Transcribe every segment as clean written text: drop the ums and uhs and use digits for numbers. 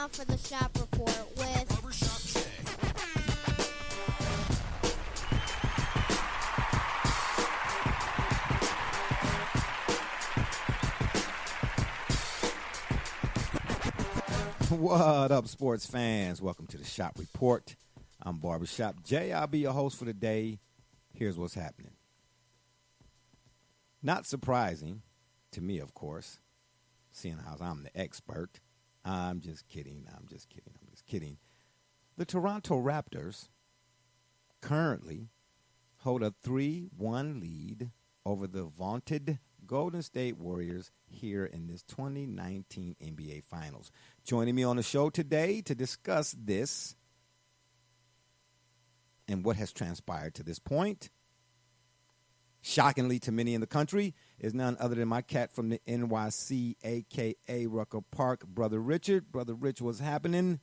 time for the Shop Report with Barbershop Jay. What up, sports fans? Welcome to the Shop Report. I'm Barbershop Jay. I'll be your host for the day. Here's what's happening. Not surprising to me, of course, seeing how I'm the expert. I'm just kidding. The Toronto Raptors currently hold a 3-1 lead over the vaunted Golden State Warriors here in this 2019 NBA Finals. Joining me on the show today to discuss this and what has transpired to this point, shockingly to many in the country, is none other than my cat from the NYC, a.k.a. Rucker Park, Brother Richard. Brother Rich, what's happening?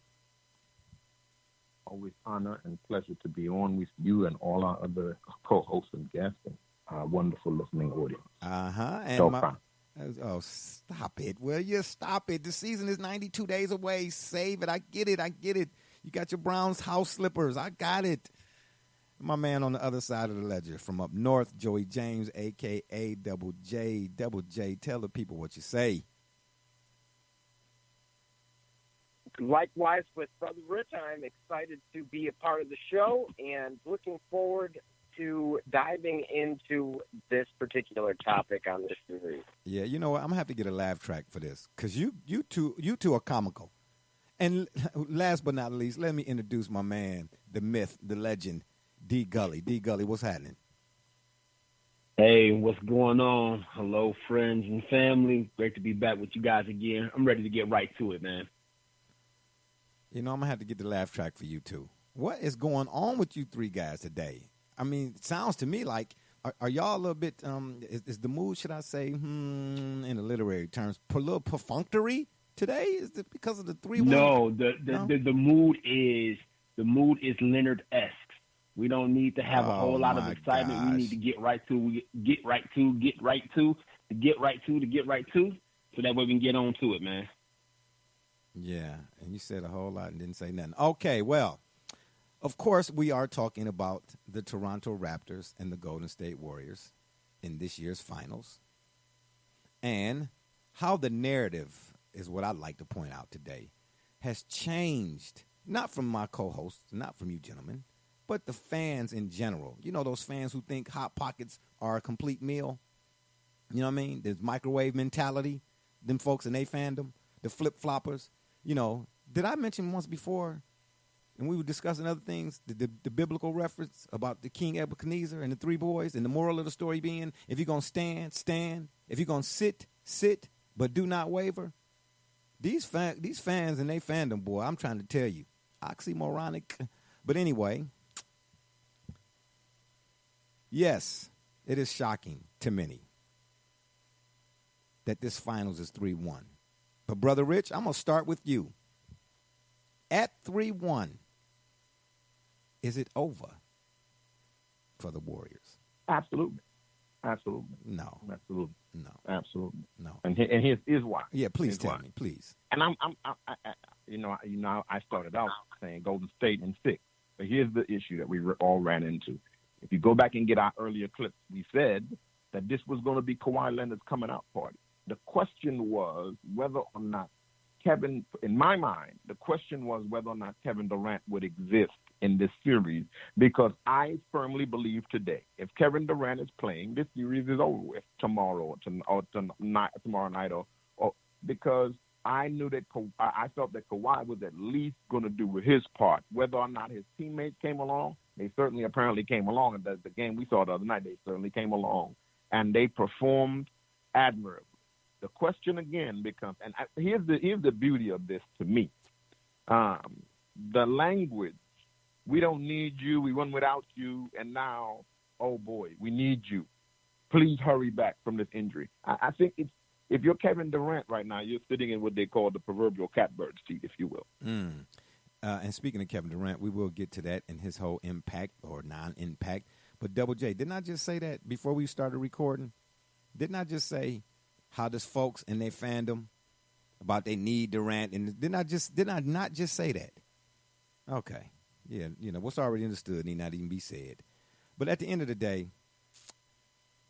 Always honor and pleasure to be on with you and all our other co-hosts and guests and our wonderful listening audience. Oh, stop it. Will you stop it? The season is 92 days away. Save it. I get it. You got your Browns house slippers. I got it. My man on the other side of the ledger from up north, Joey James, a.k.a. Double J. Double J, tell the people what you say. Likewise with Brother Rich, I'm excited to be a part of the show and looking forward to diving into this particular topic on this series. Yeah, you know what? I'm going to have to get a laugh track for this because you two are comical. And last but not least, let me introduce my man, the myth, the legend, D. Gully. D. Gully, what's happening? Hey, what's going on? Hello, friends and family. Great to be back with you guys again. I'm ready to get right to it, man. You know, I'm going to have to get the laugh track for you two. What is going on with you three guys today? I mean, it sounds to me like, are y'all a little bit, is the mood, should I say, in the literary terms, a little perfunctory today? Is it because of the 3-1? No, the mood is Leonard-esque. We don't need to have a whole lot of excitement. Gosh. We need to get right to, so that way we can get on to it, man. Yeah, and you said a whole lot and didn't say nothing. Okay, well, of course we are talking about the Toronto Raptors and the Golden State Warriors in this year's finals and how the narrative, is what I'd like to point out today, has changed, not from my co-hosts, not from you gentlemen, but the fans in general. You know those fans who think Hot Pockets are a complete meal? You know what I mean? There's microwave mentality, them folks in they fandom, the flip-floppers. You know, did I mention once before, and we were discussing other things, the biblical reference about the King Nebuchadnezzar and the three boys, and the moral of the story being, if you're going to stand, stand. If you're going to sit, but do not waver. These fans and they fandom, boy, I'm trying to tell you, oxymoronic. But anyway, yes, it is shocking to many that this finals is 3-1. But, Brother Rich, I'm going to start with you. At 3-1, is it over for the Warriors? Absolutely. No. Absolutely. No. Absolutely. No. And here's why. Yeah, please Here's tell why. me, please. And I started out saying Golden State in 6. But here's the issue that we all ran into. If you go back and get our earlier clips, we said that this was going to be Kawhi Leonard's coming out party. The question was whether or not Kevin Durant would exist in this series, because I firmly believe today, if Kevin Durant is playing, this series is over with tomorrow or tomorrow night, or because I knew that I felt that Kawhi was at least going to do his part. Whether or not his teammates came along, they certainly apparently came along. And the game we saw the other night, they certainly came along, and they performed admirably. The question again becomes, and here's the beauty of this to me, the language. We don't need you. We won without you, and now, oh boy, we need you. Please hurry back from this injury. I think it's, if you're Kevin Durant right now, you're sitting in what they call the proverbial catbird seat, if you will. And speaking of Kevin Durant, we will get to that and his whole impact or non-impact. But Double J, didn't I just say that before we started recording? Didn't I just say how does folks in their fandom about they need Durant, and did I not just say that? Okay, yeah, what's already understood need not even be said. But at the end of the day,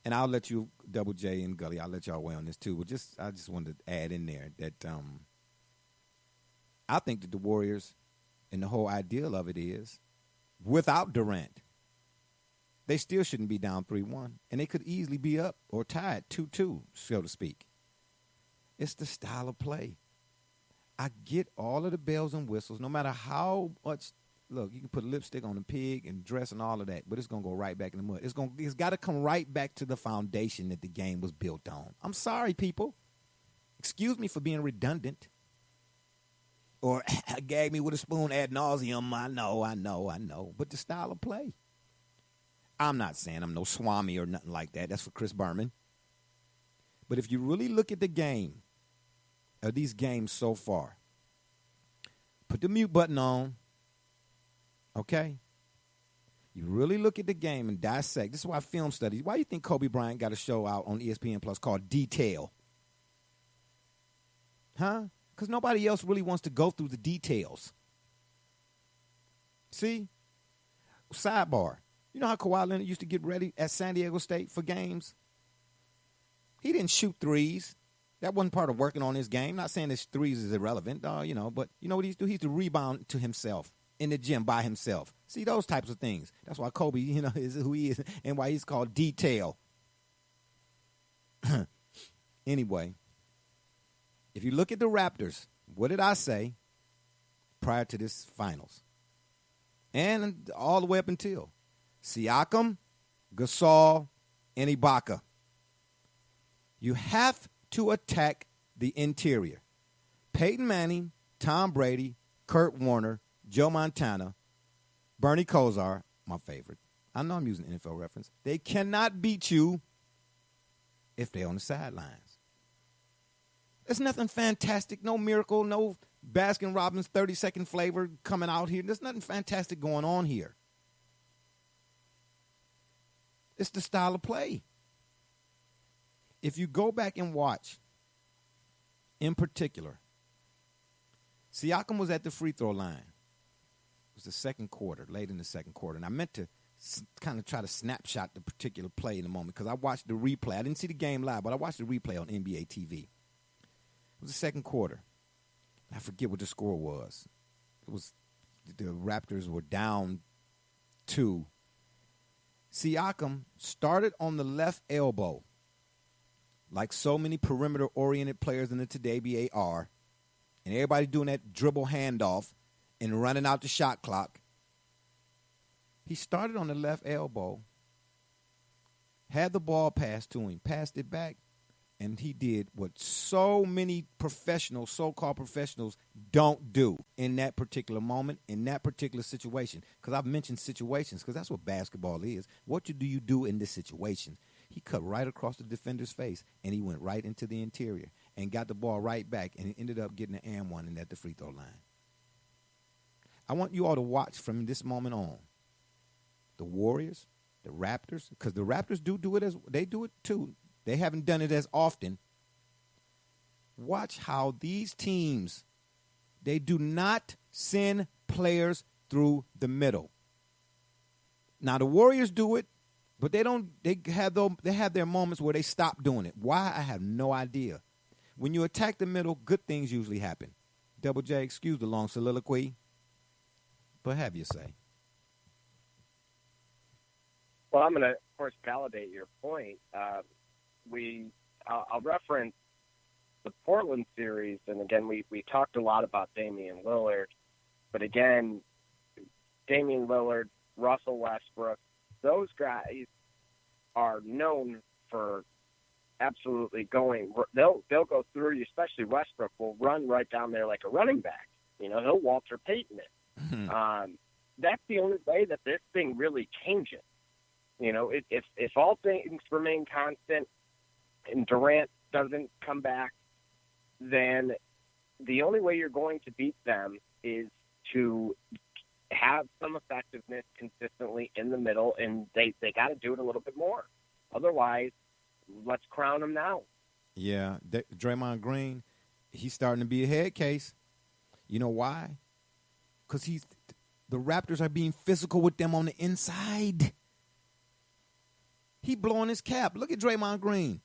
and I'll let you, Double J and Gully, I'll let y'all weigh on this too. But I just wanted to add in there that I think that the Warriors, and the whole ideal of it is, without Durant, they still shouldn't be down 3-1, and they could easily be up or tied 2-2, so to speak. It's the style of play. I get all of the bells and whistles, no matter how much. Look, you can put lipstick on a pig and dress and all of that, but it's gonna go right back in the mud. It's got to come right back to the foundation that the game was built on. I'm sorry, people. Excuse me for being redundant. Or gag me with a spoon ad nauseum. I know. But the style of play. I'm not saying I'm no Swami or nothing like that. That's for Chris Berman. But if you really look at the game, of these games so far, put the mute button on, okay? You really look at the game and dissect. This is why film studies. Why do you think Kobe Bryant got a show out on ESPN Plus called Detail? Huh? Because nobody else really wants to go through the details. See? Sidebar. You know how Kawhi Leonard used to get ready at San Diego State for games? He didn't shoot threes. That wasn't part of working on his game. Not saying his threes is irrelevant, but you know what he used to do? He used to rebound to himself in the gym by himself. See, those types of things. That's why Kobe, is who he is and why he's called Detail. Anyway, if you look at the Raptors, what did I say prior to this finals? And all the way up until Siakam, Gasol, and Ibaka. You have to attack the interior. Peyton Manning, Tom Brady, Kurt Warner, Joe Montana, Bernie Kosar, my favorite. I know I'm using NFL reference. They cannot beat you if they're on the sidelines. There's nothing fantastic, no miracle, no Baskin-Robbins 30-second flavor coming out here. There's nothing fantastic going on here. It's the style of play. If you go back and watch, in particular, Siakam was at the free throw line. It was the second quarter, late in the second quarter. And I meant to kind of try to snapshot the particular play in a moment because I watched the replay. I didn't see the game live, but I watched the replay on NBA TV. It was the second quarter. I forget what the score was. It was the Raptors were down 2. Siakam started on the left elbow, like so many perimeter-oriented players in the today NBA are, and everybody doing that dribble handoff and running out the shot clock. He started on the left elbow, had the ball passed to him, passed it back, and he did what so many professionals, so-called professionals, don't do in that particular moment, in that particular situation. Because I've mentioned situations, because that's what basketball is. What do you do in this situation? He cut right across the defender's face, and he went right into the interior and got the ball right back, and he ended up getting an and one and at the free throw line. I want you all to watch from this moment on. The Warriors, the Raptors, because the Raptors do it as they do it too. They haven't done it as often. Watch how these teams, they do not send players through the middle. Now the Warriors do it, but they don't. They have their moments where they stop doing it. Why? I have no idea. When you attack the middle, good things usually happen. Double J, excuse the long soliloquy, but have your say. Well, I'm going to, of course, validate your point. I'll reference the Portland series, and again, we talked a lot about Damian Lillard, but again, Damian Lillard, Russell Westbrook, those guys are known for absolutely going. They'll go through you, especially Westbrook will run right down there like a running back. He'll Walter Payton it. That's the only way that this thing really changes. If all things remain constant and Durant doesn't come back, then the only way you're going to beat them is to have some effectiveness consistently in the middle, and they got to do it a little bit more. Otherwise, let's crown them now. Yeah, Draymond Green, he's starting to be a head case. You know why? Because the Raptors are being physical with them on the inside. He blowing his cap. Look at Draymond Green.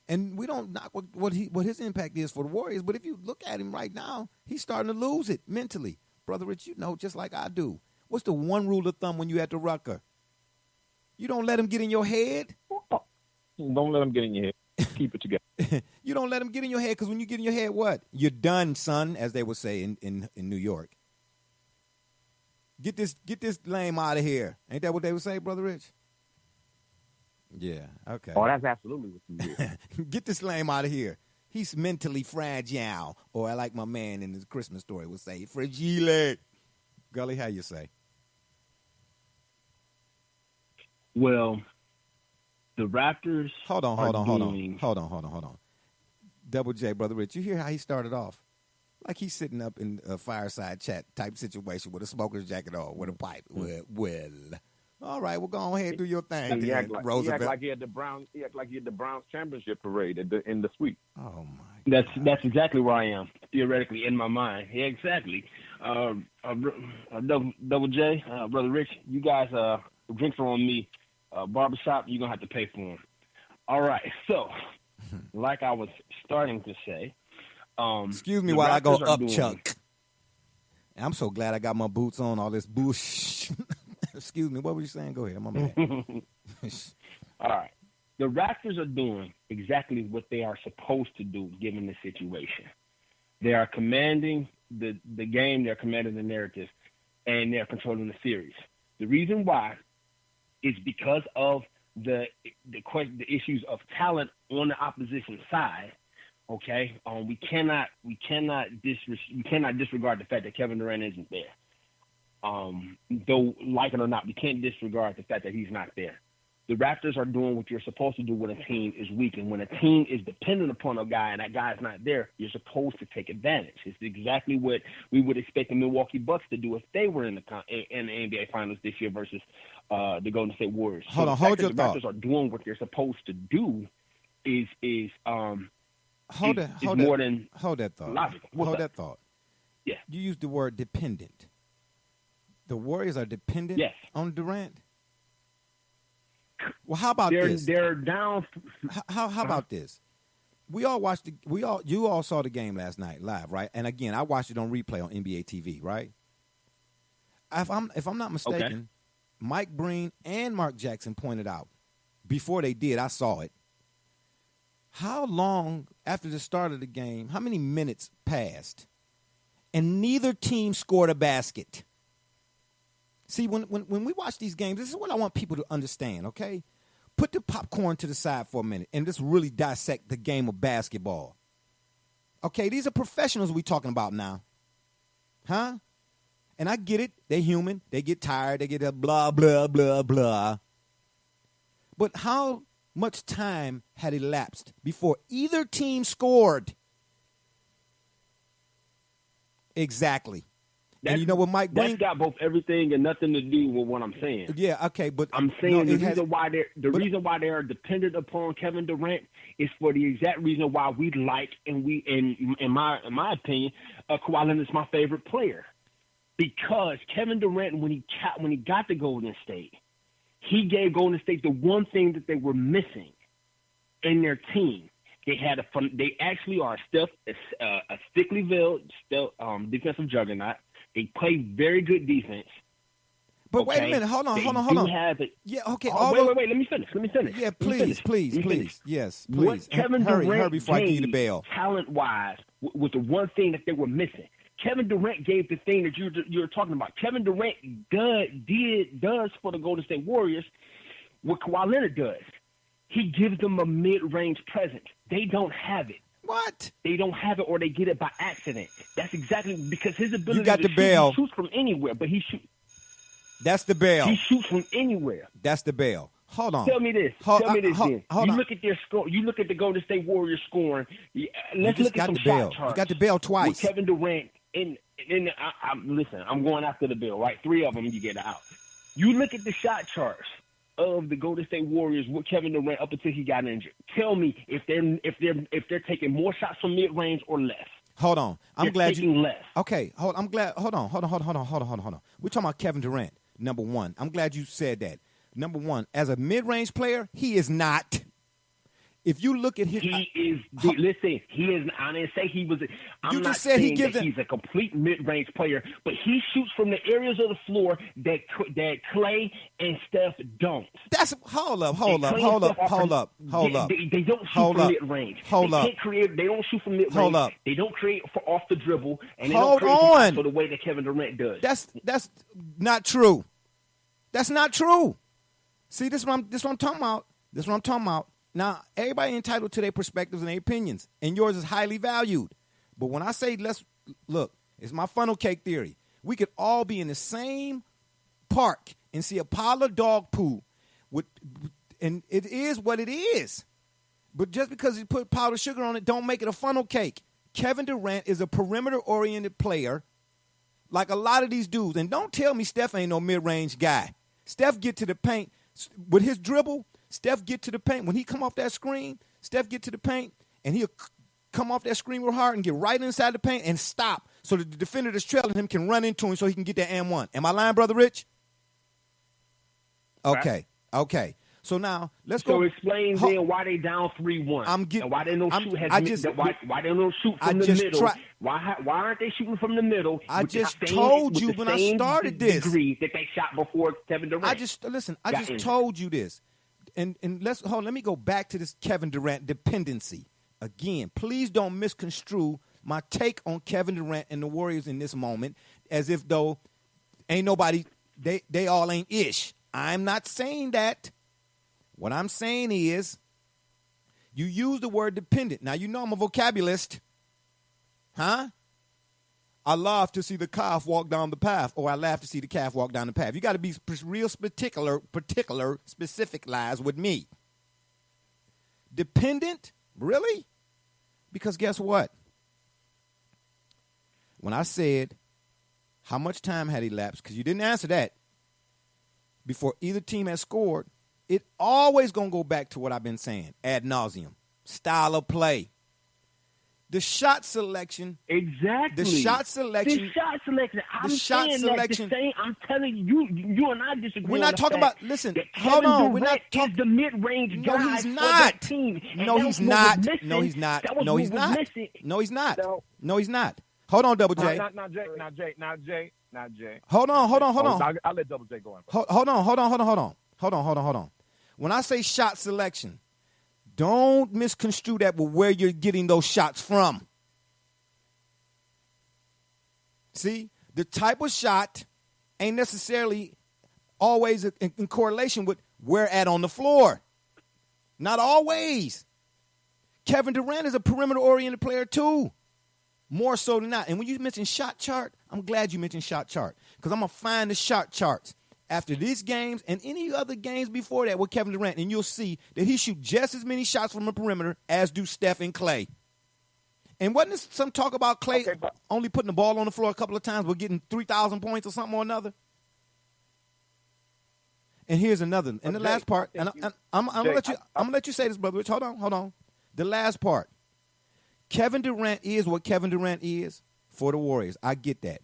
And we don't knock what his impact is for the Warriors, but if you look at him right now, he's starting to lose it mentally. Brother Rich, you know just like I do. What's the one rule of thumb when you're at the Rucker? You don't let him get in your head. Don't let him get in your head. Keep it together. You don't let him get in your head, because when you get in your head, what? You're done, son, as they would say in New York. Get this lame out of here. Ain't that what they would say, Brother Rich? Yeah, okay. Oh, that's absolutely what you hear. Get this lame out of here. He's mentally fragile. Or I like my man in his Christmas story would say, fragile. Gully, how you say? Well, the Raptors. Hold on. Double J, Brother Rich, you hear how he started off? Like he's sitting up in a fireside chat type situation with a smoker's jacket on, with a pipe. Well, all right, well, go ahead and do your thing. He act Roosevelt. like he had the Browns championship parade in the suite. Oh my God. That's exactly where I am, theoretically, in my mind. Yeah, exactly. Double J, Brother Rich, you guys, drinks are on me. Barbershop, you're gonna have to pay for them. All right, so like I was starting to say, excuse me while I go up, Chuck. I'm so glad I got my boots on. All this bullshit. Excuse me. What were you saying? Go ahead. My man. All right. The Raptors are doing exactly what they are supposed to do given the situation. They are commanding the game. They're commanding the narrative, and they're controlling the series. The reason why is because of the issues of talent on the opposition side. Okay, we cannot disregard the fact that Kevin Durant isn't there. Though, like it or not, we can't disregard the fact that he's not there. The Raptors are doing what you're supposed to do when a team is weak, and when a team is dependent upon a guy and that guy's not there, you're supposed to take advantage. It's exactly what we would expect the Milwaukee Bucks to do if they were in the NBA Finals this year versus the Golden State Warriors. Hold your the thought. Raptors are doing what they're supposed to do is Hold that thought. Logical. Hold that thought. Yeah. You used the word dependent. The Warriors are dependent on Durant. Well, how about this? They're down. How about this? You all saw the game last night live, right? And again, I watched it on replay on NBA TV, right? If I'm not mistaken, Mike Breen and Mark Jackson pointed out before they did. I saw it. How long after the start of the game? How many minutes passed, and neither team scored a basket? See, when we watch these games, this is what I want people to understand, okay? Put the popcorn to the side for a minute and just really dissect the game of basketball. Okay, these are professionals we're talking about now. Huh? And I get it. They're human. They get tired. They get a blah, blah, blah, blah. But how much time had elapsed before either team scored? Exactly. And you know what, Mike Breen? That's got both everything and nothing to do with what I'm saying. Yeah, okay, but I'm saying the reason why they are dependent upon Kevin Durant is for the exact reason why we like and in my opinion, Kawhi Leonard is my favorite player, because Kevin Durant when he got to Golden State, he gave Golden State the one thing that they were missing in their team. They actually are a thickly built defensive juggernaut. They play very good defense. But wait a minute. Hold on. Yeah, okay. Wait. Let me finish. Yeah, please. Yes, please. What Kevin Durant hurry before I give you the bail. Talent-wise, was the one thing that they were missing. Kevin Durant gave the thing that you're talking about. Kevin Durant does for the Golden State Warriors what Kawhi Leonard does. He gives them a mid-range presence. They don't have it. What? They don't have it, or they get it by accident. That's exactly because his ability to shoot, bail. He shoots from anywhere, but he shoots. That's the bail. He shoots from anywhere. That's the bail. Hold on. Tell me this. Look at their score. You look at the Golden State Warriors scoring. Let's look at some shot charts. You got the bail twice. With Kevin Durant. Listen, I'm going after the bail, right? 3 of them you get out. You look at the shot charts of the Golden State Warriors with Kevin Durant up until he got injured. Tell me if they're taking more shots from mid range or less. Hold on. I'm glad you. Less. Okay. Hold on. Hold on. We're talking about Kevin Durant. Number one. I'm glad you said that. Number one, as a mid-range player, he is not. If you look at his, listen. He is. I didn't say he was. I'm not saying that he's a complete mid-range player, but he shoots from the areas of the floor that Clay and Steph don't. That's hold up. They don't shoot from mid-range. They don't shoot from mid-range. Hold up. They don't create off the dribble, and they Hold don't create on. for the way that Kevin Durant does. That's not true. That's not true. See, this is what I'm talking about. Now, everybody entitled to their perspectives and their opinions, and yours is highly valued. But when I say look, it's my funnel cake theory. We could all be in the same park and see a pile of dog poo, and it is what it is. But just because you put powdered sugar on it, don't make it a funnel cake. Kevin Durant is a perimeter-oriented player, like a lot of these dudes. And don't tell me Steph ain't no mid-range guy. Steph get to the paint with his dribble. Steph get to the paint. When he come off that screen, Steph get to the paint, and he'll come off that screen real hard and get right inside the paint and stop so that the defender that's trailing him can run into him so he can get that and one. Am I lying, Brother Rich? Okay. Okay. So now let's go. So explain then why they down 3-1. And why they don't shoot. Why they don't shoot from the middle? Why aren't they shooting from the middle? I just told you when I started this degree that they shot before Kevin Durant. I just told you this, and let me go back to this Kevin Durant dependency again. Please don't misconstrue my take on Kevin Durant and the Warriors in this moment as if though ain't nobody they all ain't ish. I'm not saying that. What I'm saying is, you use the word dependent. Now, you know I'm a vocabulist. Huh? I laugh to see the calf walk down the path, or I laugh to see the calf walk down the path. You got to be real particular, specific lies with me. Dependent? Really? Because guess what? When I said, how much time had elapsed, because you didn't answer that, before either team has scored, it always going to go back to what I've been saying ad nauseum. Style of play. The shot selection. Exactly. The shot selection. I'm saying that the same. I'm telling you, you and I disagree. We're not talking about, listen, hold on. We're not talking. The mid-range guy. No, he's not. Team. No, he's not. No, he's not. No, he's not. No, he's not. No, he's not. Hold on, Double J. Not Jay. Hold on. I'll let Double J go on. Hold on. When I say shot selection, don't misconstrue that with where you're getting those shots from. See, the type of shot ain't necessarily always in correlation with where at on the floor. Not always. Kevin Durant is a perimeter-oriented player too, more so than not. And when you mention shot chart, I'm glad you mentioned shot chart because I'm going to find the shot charts after these games and any other games before that with Kevin Durant, and you'll see that he shoots just as many shots from the perimeter as do Steph and Clay. And wasn't there some talk about Clay only putting the ball on the floor a couple of times but getting 3,000 points or something or another? And here's another. And the last part, and I'm gonna let you say this, Brother Rich. Hold on. The last part. Kevin Durant is what Kevin Durant is for the Warriors. I get that.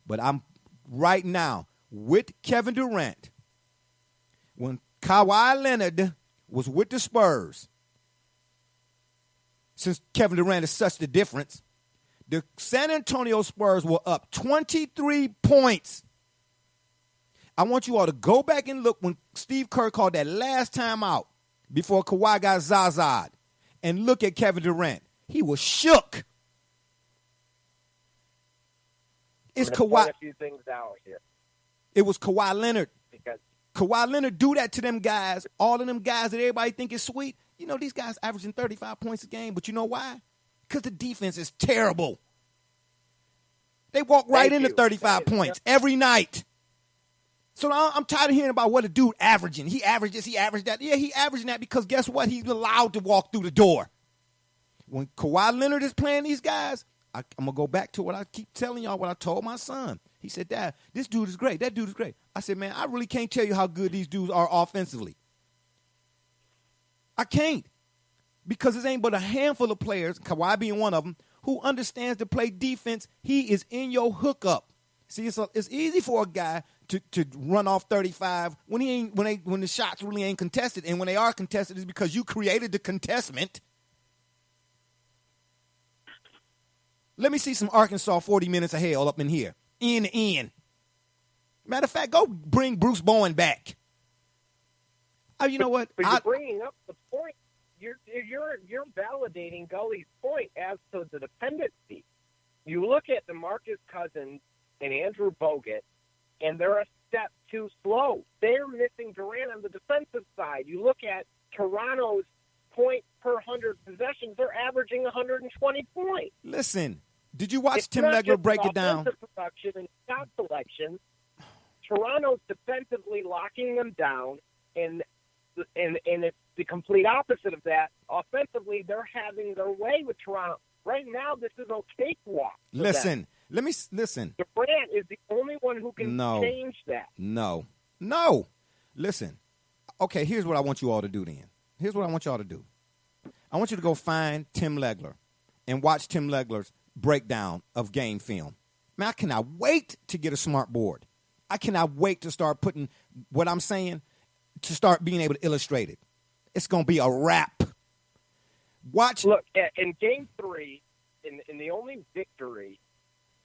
But I'm right now with Kevin Durant, when Kawhi Leonard was with the Spurs, since Kevin Durant is such the difference, the San Antonio Spurs were up 23 points. I want you all to go back and look when Steve Kerr called that last time out before Kawhi got zaza'd and look at Kevin Durant. He was shook. It's Kawhi. Point a few things out here. It was Kawhi Leonard. Because Kawhi Leonard do that to them guys, all of them guys that everybody think is sweet. You know, these guys averaging 35 points a game, but you know why? Because the defense is terrible. They walk right into 35 points every night. So I'm tired of hearing about what a dude averaging. He averaged this, he averaged that. Yeah, he averaging that because guess what? He's allowed to walk through the door. When Kawhi Leonard is playing these guys, I'm going to go back to what I keep telling y'all, what I told my son. He said, Dad, this dude is great. That dude is great. I said, man, I really can't tell you how good these dudes are offensively. I can't. Because it ain't but a handful of players, Kawhi being one of them, who understands to play defense. He is in your hookup. See, it's easy for a guy to run off 35 when the shots really ain't contested, and when they are contested, it's because you created the contestment. Let me see some Arkansas 40 minutes of hell up in here, end to end. Matter of fact, go bring Bruce Bowen back. Oh, you know what? But you're bringing up the point. You're validating Gully's point as to the dependency. You look at DeMarcus Cousins and Andrew Bogut, and they're a step too slow. They're missing Durant on the defensive side. You look at Toronto's point per 100 possessions, they're averaging 120 points. Listen, did you watch It's Tim not Legler just break it down? offensive production and shot selection. Toronto's defensively locking them down, and it's the complete opposite of that. Offensively, they're having their way with Toronto. Right now, this is a cakewalk. Listen. Durant is the only one who can change that. No. Listen. Okay, here's what I want you all to do then. Here's what I want y'all to do. I want you to go find Tim Legler and watch Tim Legler's breakdown of game film. Man, I cannot wait to get a smart board. I cannot wait to start putting what I'm saying, to start being able to illustrate it. It's going to be a wrap. Watch. Look, in Game 3, in the only victory,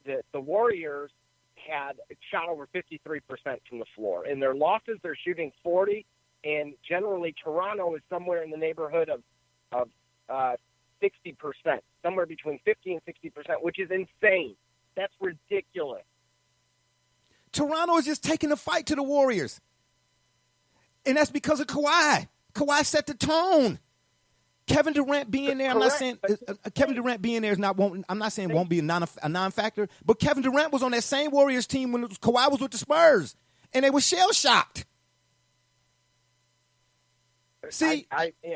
the Warriors had shot over 53% from the floor. In their losses, they're shooting 40%, and generally Toronto is somewhere in the neighborhood of 60%, somewhere between 50 and 60%, which is insane. That's ridiculous. Toronto is just taking the fight to the Warriors. And that's because of Kawhi. Kawhi set the tone. Kevin Durant being there, I'm not saying Kevin Durant being there is not. I'm not saying won't be a non-factor. But Kevin Durant was on that same Warriors team when Kawhi was with the Spurs, and they were shell shocked. See,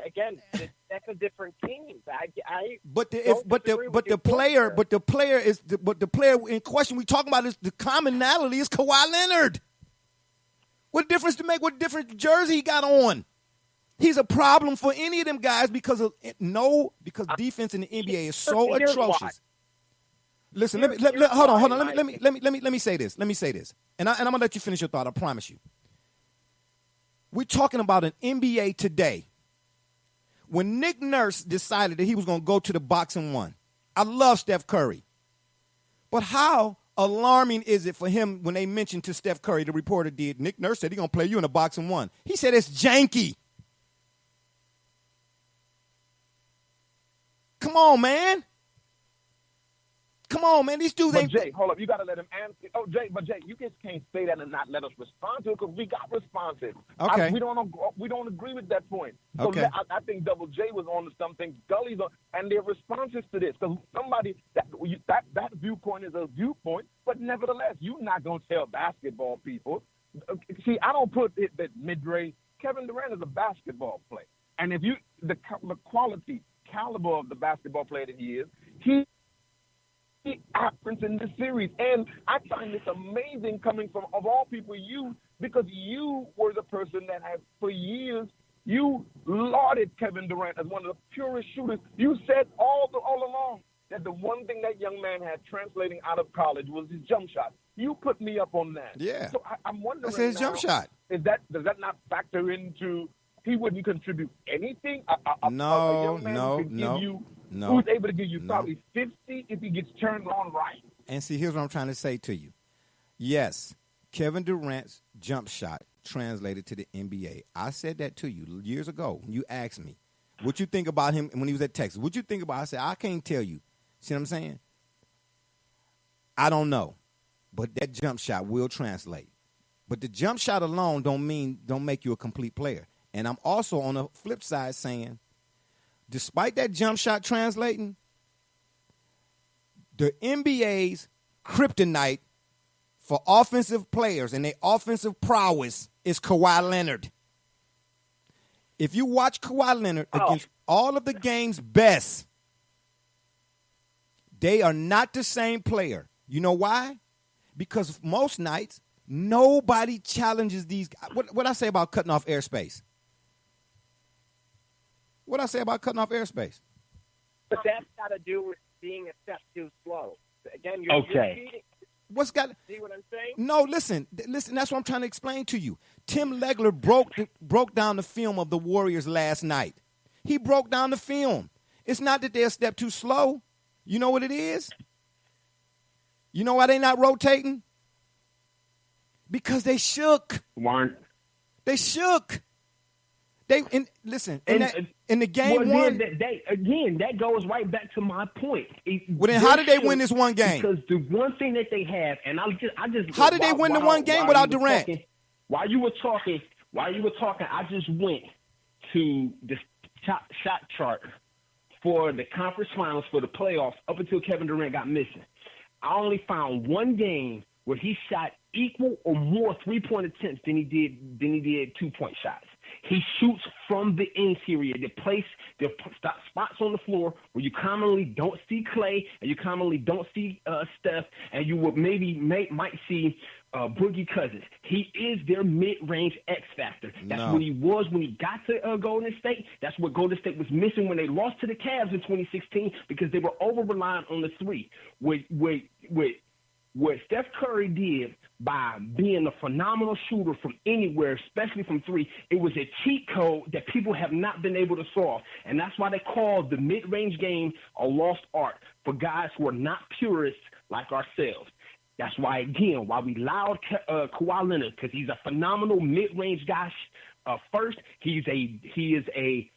again, that's a different team. But the player in question we talking about is the commonality is Kawhi Leonard. What difference to make? What different jersey he got on? He's a problem for any of them guys because defense in the NBA is so atrocious. Listen, hold on. Let me say this. And I'm gonna let you finish your thought. I promise you. We're talking about an NBA today. When Nick Nurse decided that he was going to go to the boxing one, I love Steph Curry. But how alarming is it for him when they mentioned to Steph Curry, the reporter did, Nick Nurse said he's going to play you in a boxing one. He said it's janky. Come on, man. These dudes ain't. Jay, hold up. You got to let him answer. Oh, Jay, you just can't say that and not let us respond to it because we got responses. Okay. We don't agree with that point. So okay. I think Double J was on to something. Gully's on, and their responses to this because somebody that viewpoint is a viewpoint, but nevertheless, you're not going to tell basketball people. See, I don't put it that mid-range. Kevin Durant is a basketball player, and if you the quality caliber of the basketball player that he is, he happens in this series. And I find this amazing coming from, of all people, you, because you were the person that had, for years, you lauded Kevin Durant as one of the purest shooters. You said all along that the one thing that young man had translating out of college was his jump shot. You put me up on that. Yeah. So I'm wondering that's his jump shot. Does that not factor into he wouldn't contribute anything? No. Who's able to give you probably 50 if he gets turned on right. And see, here's what I'm trying to say to you. Yes, Kevin Durant's jump shot translated to the NBA. I said that to you years ago. You asked me, what you think about him when he was at Texas? What you think about? I said, I can't tell you. See what I'm saying? I don't know. But that jump shot will translate. But the jump shot alone don't make you a complete player. And I'm also on the flip side saying, despite that jump shot translating, the NBA's kryptonite for offensive players and their offensive prowess is Kawhi Leonard. If you watch Kawhi Leonard against all of the game's best, they are not the same player. You know why? Because most nights, nobody challenges these guys. What I say about cutting off airspace? What I say about cutting off airspace? But that's got to do with being a step too slow. Again, you're cheating. What's got? See what I'm saying? No, listen. That's what I'm trying to explain to you. Tim Legler broke down the film of the Warriors last night. He broke down the film. It's not that they're a step too slow. You know what it is? You know why they're not rotating? Because they shook. Warren. They shook. In the game one. That goes right back to my point. Well, then how did they win this one game? Because the one thing that they have, and I just how did they win the one game without Durant? While you were talking, I just went to the shot chart for the conference finals for the playoffs up until Kevin Durant got missing. I only found one game where he shot equal or more 3-point attempts than he did 2-point shots. He shoots from the interior. The spots on the floor where you commonly don't see Clay and you commonly don't see Steph, and you would might see Boogie Cousins. He is their mid-range X factor. That's what he was when he got to Golden State. That's what Golden State was missing when they lost to the Cavs in 2016 because they were over-reliant on the three. What Steph Curry did by being a phenomenal shooter from anywhere, especially from three, it was a cheat code that people have not been able to solve. And that's why they call the mid-range game a lost art for guys who are not purists like ourselves. That's why, again, why we allowed Kawhi Leonard, because he's a phenomenal mid-range guy. First, he is a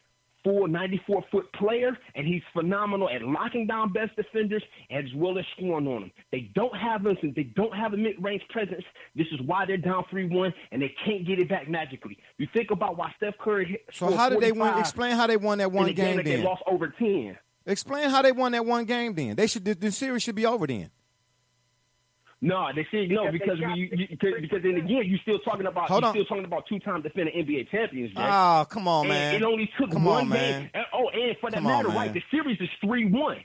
full 94-foot player, and he's phenomenal at locking down best defenders as well as scoring on them. They don't have a mid-range presence. This is why they're down 3-1, and they can't get it back magically. You think about why Steph Curry. So how did they win? Explain how they won that one game. Then they lost over 10. Explain how they won that one game. Then the series should be over then. No, they say no because then again you're still talking about two-time defending NBA champions. Jay. Oh, come on, man! It only took one game. And for that matter, right? The series is 3-1.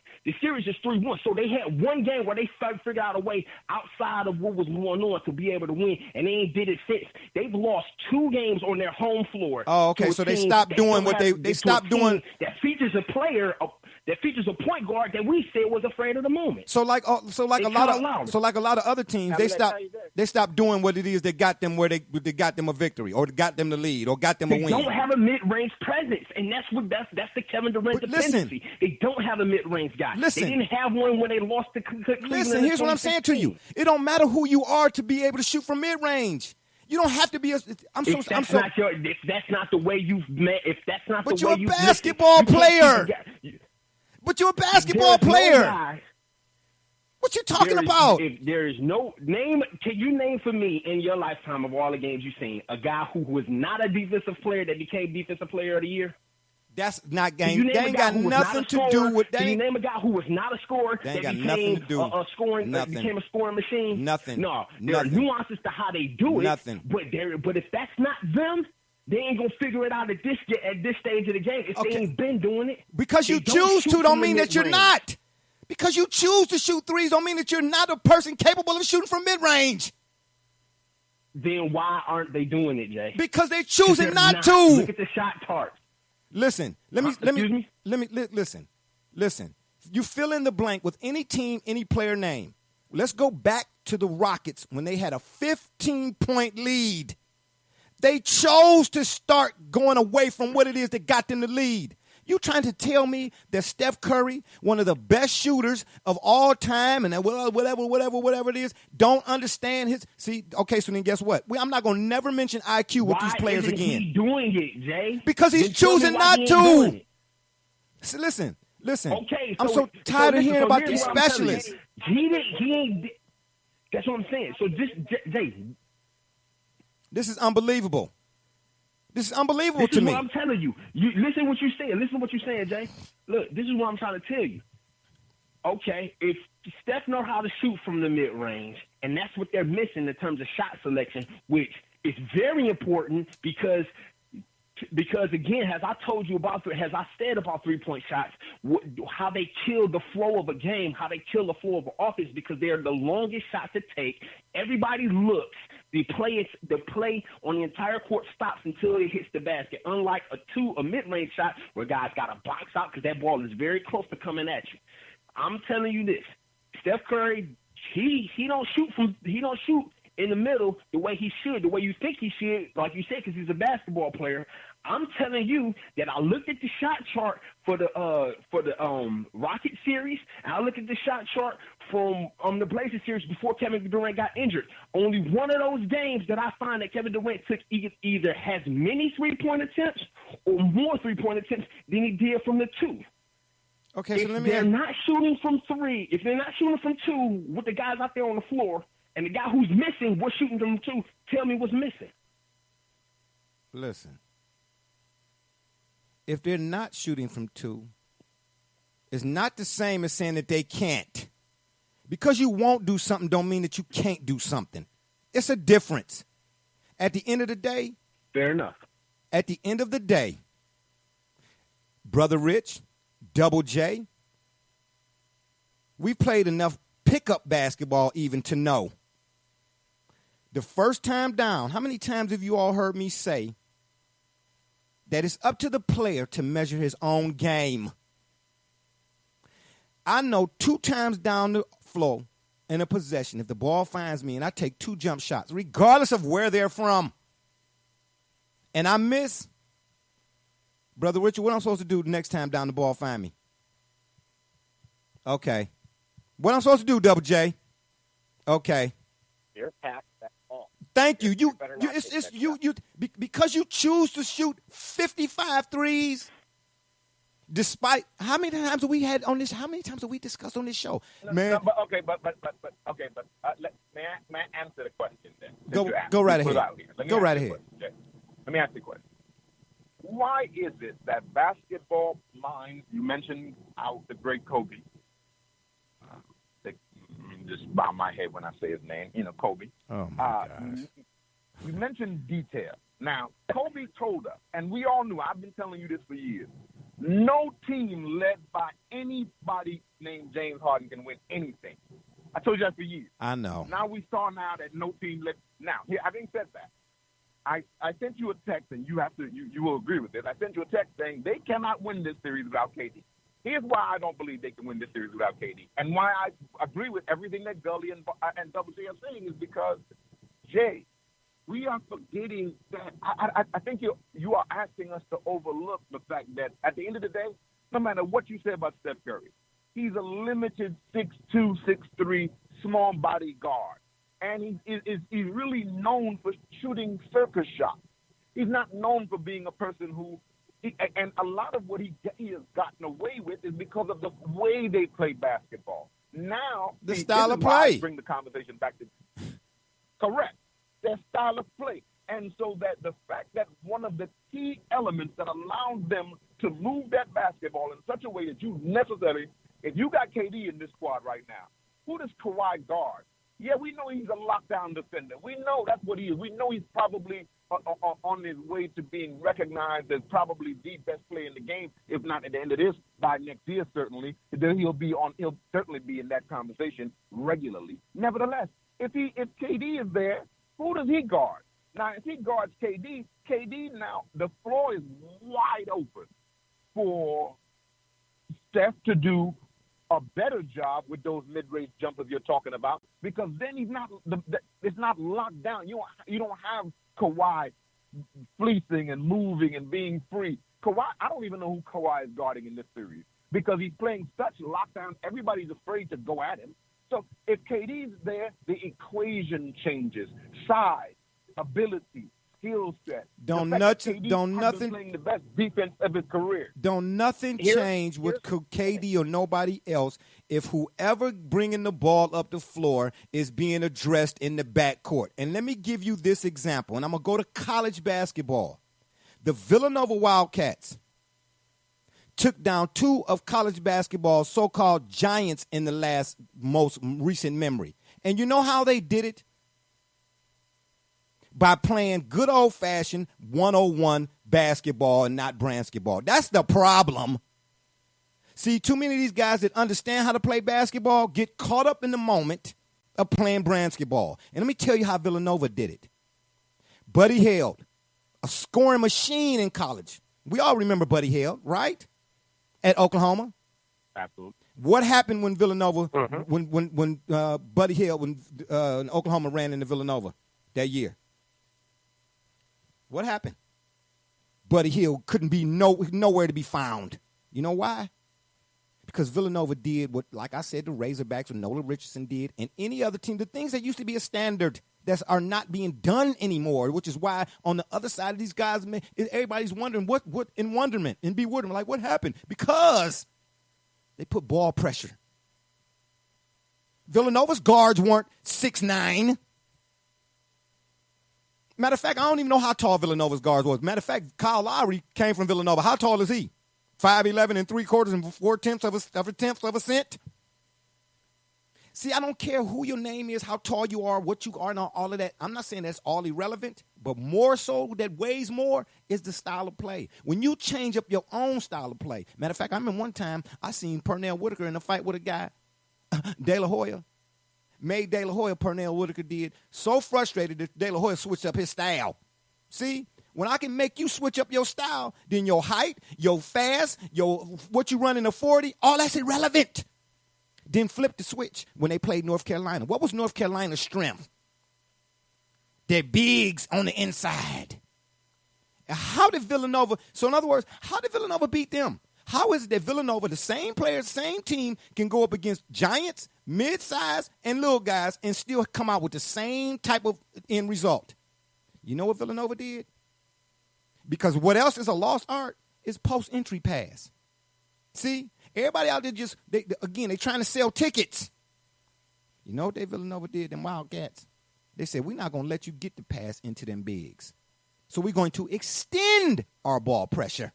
So they had one game where they figured out a way outside of what was going on to be able to win, and they ain't did it since. They've lost 2 games on their home floor. Oh, okay. So they stopped doing what they stopped doing. That features a player. That features a point guard that we said was afraid of the moment. So like a lot of other teams, they stopped doing what it is that got them where they got them a victory or got them the lead or got them a win. They don't have a mid-range presence, and that's the Kevin Durant dependency. They don't have a mid-range guy. They didn't have one when they lost to Cleveland. Listen, here's what I'm saying to you: it don't matter who you are to be able to shoot from mid-range. You don't have to be If that's not the way you've met. If that's not but the way you're a basketball player. But you're a basketball player. What you talking about? If there is no name, can you name for me in your lifetime of all the games you've seen a guy who was not a defensive player that became defensive player of the year? That's not game. They ain't got nothing to do with that. Can you name a guy who was not a scorer that became a scoring machine? Nothing. No, there are nuances to how they do it. Nothing. But if that's not them, they ain't gonna figure it out at this stage of the game if they ain't been doing it. Because you choose to don't mean that you're not. Because you choose to shoot threes don't mean that you're not a person capable of shooting from mid-range. Then why aren't they doing it, Jay? Because they're choosing not to. Look at the shot chart. Listen. Listen. You fill in the blank with any team, any player name. Let's go back to the Rockets when they had a 15-point lead. They chose to start going away from what it is that got them the lead. You trying to tell me that Steph Curry, one of the best shooters of all time, and whatever it is, don't understand his – see, okay, so then guess what? I'm not going to never mention IQ with these players again. Why isn't he doing it, Jay? Because he's choosing not to. See, listen. Okay, I'm so tired of hearing about these specialists. He ain't – that's what I'm saying. So Jay – this is unbelievable. This is unbelievable to me. This is what I'm telling you. Listen what you're saying. Listen what you're saying, Jay. Look, this is what I'm trying to tell you. Okay, if Steph knows how to shoot from the mid-range, and that's what they're missing in terms of shot selection, which is very important because again, as I said about 3-point shots, how they kill the flow of a game, how they kill the flow of an offense because they're the longest shot to take. Everybody looks The play on the entire court stops until it hits the basket. Unlike a mid-range shot where guys got to box out because that ball is very close to coming at you. I'm telling you this: Steph Curry, he don't shoot in the middle the way he should, the way you think he should, like you said, because he's a basketball player. I'm telling you that I looked at the shot chart for the Rocket series, and I looked at the shot chart from the Blazers series before Kevin Durant got injured. Only one of those games that I find that Kevin Durant took either has many three-point attempts or more three-point attempts than he did from the two. Okay, so let me. If they're not shooting from three, if they're not shooting from two with the guys out there on the floor, and the guy who's missing was shooting from two, tell me what's missing. Listen. If they're not shooting from two, it's not the same as saying that they can't. Because you won't do something don't mean that you can't do something. It's a difference. At the end of the day. Fair enough. At the end of the day, Brother Rich, Double J, we played enough pickup basketball even to know. The first time down, how many times have you all heard me say that it's up to the player to measure his own game? I know 2 times down the floor in a possession, if the ball finds me and I take 2 jump shots, regardless of where they're from, and I miss, Brother Richard, what I'm supposed to do the next time down the ball find me? Okay. What I'm supposed to do, Double J? Okay. You're packed that ball. Thank you. Because you choose to shoot 55 threes. Despite how many times have we had on this? How many times have we discussed on this show, man? No, but may I answer the question then? Go right ahead. Go right ahead. Let me ask you a question. Why is it that basketball minds? You mentioned the great Kobe. Just bow my head when I say his name. Kobe. Oh my gosh. You mentioned detail. Now, Kobe told us, and we all knew. I've been telling you this for years. No team led by anybody named James Harden can win anything. I told you that for years. I know. Now we saw that no team led. Now, having said that, I sent you a text, and you will agree with this. I sent you a text saying they cannot win this series without KD. Here's why I don't believe they can win this series without KD, and why I agree with everything that Gully and Double J are saying is because, Jay, we are forgetting that I think you are asking us to overlook the fact that at the end of the day, no matter what you say about Steph Curry, he's a limited 6'2", 6'3", small body guard. And he's really known for shooting circus shots. He's not known for being a person who and a lot of what he has gotten away with is because of the way they play basketball. Now, the style of play. Bring the conversation back to correct. Their style of play. And so that the fact that one of the key elements that allows them to move that basketball in such a way that you necessarily, if you got KD in this squad right now, who does Kawhi guard? Yeah, we know he's a lockdown defender. We know that's what he is. We know he's probably on his way to being recognized as probably the best player in the game, if not at the end of this, by next year certainly. Then he'll certainly be in that conversation regularly. Nevertheless, if KD is there, who does he guard? Now, if he guards KD now, the floor is wide open for Steph to do a better job with those mid-range jumpers you're talking about, because then it's not locked down. You don't have Kawhi fleecing and moving and being free. Kawhi, I don't even know who Kawhi is guarding in this series because he's playing such lockdown. Everybody's afraid to go at him. So if KD's there, the equation changes. Size, ability, skill set. Don't nothing playing the best defense of his career. Don't nothing change with KD or nobody else if whoever bringing the ball up the floor is being addressed in the backcourt. And let me give you this example, and I'm going to go to college basketball. The Villanova Wildcats took down 2 of college basketball's so-called giants in the most recent memory. And you know how they did it? By playing good old-fashioned 101 basketball and not basketball. That's the problem. See, too many of these guys that understand how to play basketball get caught up in the moment of playing basketball. And let me tell you how Villanova did it. Buddy Hield, a scoring machine in college. We all remember Buddy Hield, right? At Oklahoma. Absolutely. What happened when Villanova, when Buddy Hield, when Oklahoma ran into Villanova that year? What happened? Buddy Hield couldn't be nowhere to be found. You know why? Because Villanova did what, like I said, the Razorbacks or Nolan Richardson did, and any other team, the things that used to be a standard that are not being done anymore, which is why on the other side of these guys, everybody's wondering what in wonderment, in bewilderment, like what happened? Because they put ball pressure. Villanova's guards weren't 6'9". Matter of fact, I don't even know how tall Villanova's guards was. Matter of fact, Kyle Lowry came from Villanova. How tall is he? 5'11" and 3/4 and 4/10 of a cent. See, I don't care who your name is, how tall you are, what you are, and all of that. I'm not saying that's all irrelevant, but more so that weighs more is the style of play. When you change up your own style of play. Matter of fact, I remember one time I seen Pernell Whitaker in a fight with a guy, De La Hoya. Made De La Hoya, Pernell Whitaker did, so frustrated that De La Hoya switched up his style. See? When I can make you switch up your style, then your height, your fast, what you run in a 40, all that's irrelevant. Then flip the switch when they played North Carolina. What was North Carolina's strength? Their bigs on the inside. How did Villanova, so in other words, how did Villanova beat them? How is it that Villanova, the same players, same team, can go up against giants, mid-size, and little guys and still come out with the same type of end result? You know what Villanova did? Because what else is a lost art is post-entry pass. See? Everybody out there they trying to sell tickets. You know what Villanova did, them Wildcats? They said, we're not going to let you get the pass into them bigs. So we're going to extend our ball pressure.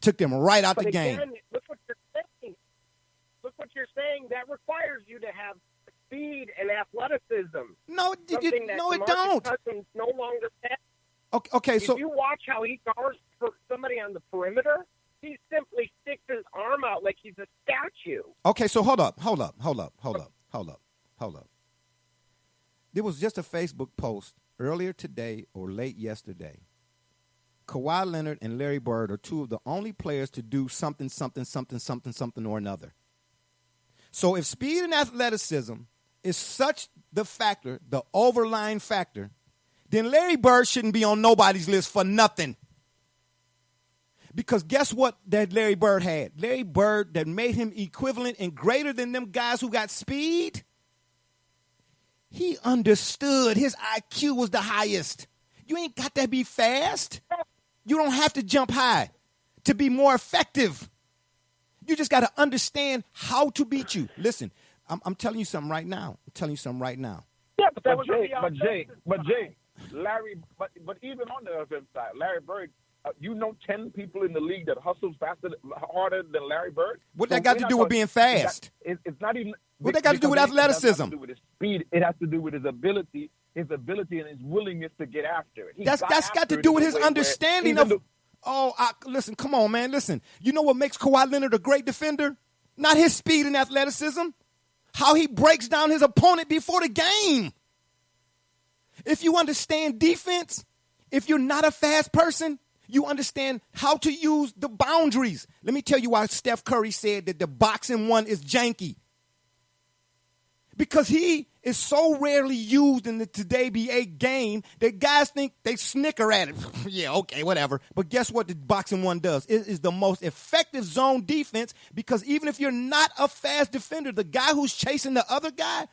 Took them right out the game. Look what you're saying. Look what you're saying. That requires you to have speed and athleticism. No, it don't. Cousins no longer has. Okay, so if you watch how he guards for somebody on the perimeter, he simply sticks his arm out like he's a statue. Okay, so hold up. There was just a Facebook post earlier today or late yesterday. Kawhi Leonard and Larry Bird are two of the only players to do something or another. So if speed and athleticism is such the factor, the overlying factor, then Larry Bird shouldn't be on nobody's list for nothing. Because guess what that Larry Bird had? Larry Bird that made him equivalent and greater than them guys who got speed. He understood his IQ was the highest. You ain't got to be fast. You don't have to jump high to be more effective. You just got to understand how to beat you. Listen, I'm telling you something right now. Yeah, but that was Jay, Larry, but even on the other side, Larry Bird, 10 people in the league that hustles harder than Larry Bird. What that got to do with being fast? It's not even. What that got to do with athleticism? It has to do with his speed. It has to do with his ability and his willingness to get after it. That's got to do with his understanding of. Listen, come on, man. Listen, you know what makes Kawhi Leonard a great defender? Not his speed and athleticism. How he breaks down his opponent before the game. If you understand defense, if you're not a fast person, you understand how to use the boundaries. Let me tell you why Steph Curry said that the boxing one is janky. Because he is so rarely used in the today NBA game that guys think they snicker at it. Yeah, okay, whatever. But guess what the boxing one does? It is the most effective zone defense because even if you're not a fast defender, the guy who's chasing the other guy,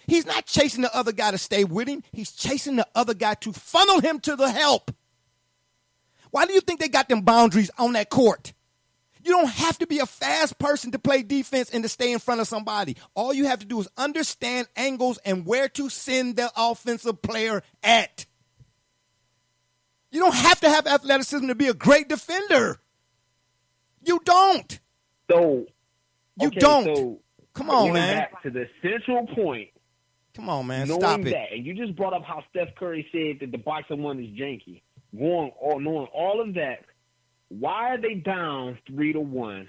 he's not chasing the other guy to stay with him. He's chasing the other guy to funnel him to the help. Why do you think they got them boundaries on that court? You don't have to be a fast person to play defense and to stay in front of somebody. All you have to do is understand angles and where to send the offensive player at. You don't have to have athleticism to be a great defender. You don't. So Come on, man. Back to the central point. Come on, man. Knowing Stop it. That, and you just brought up how Steph Curry said that the boxing one is janky. Knowing all of that, why are they down 3-1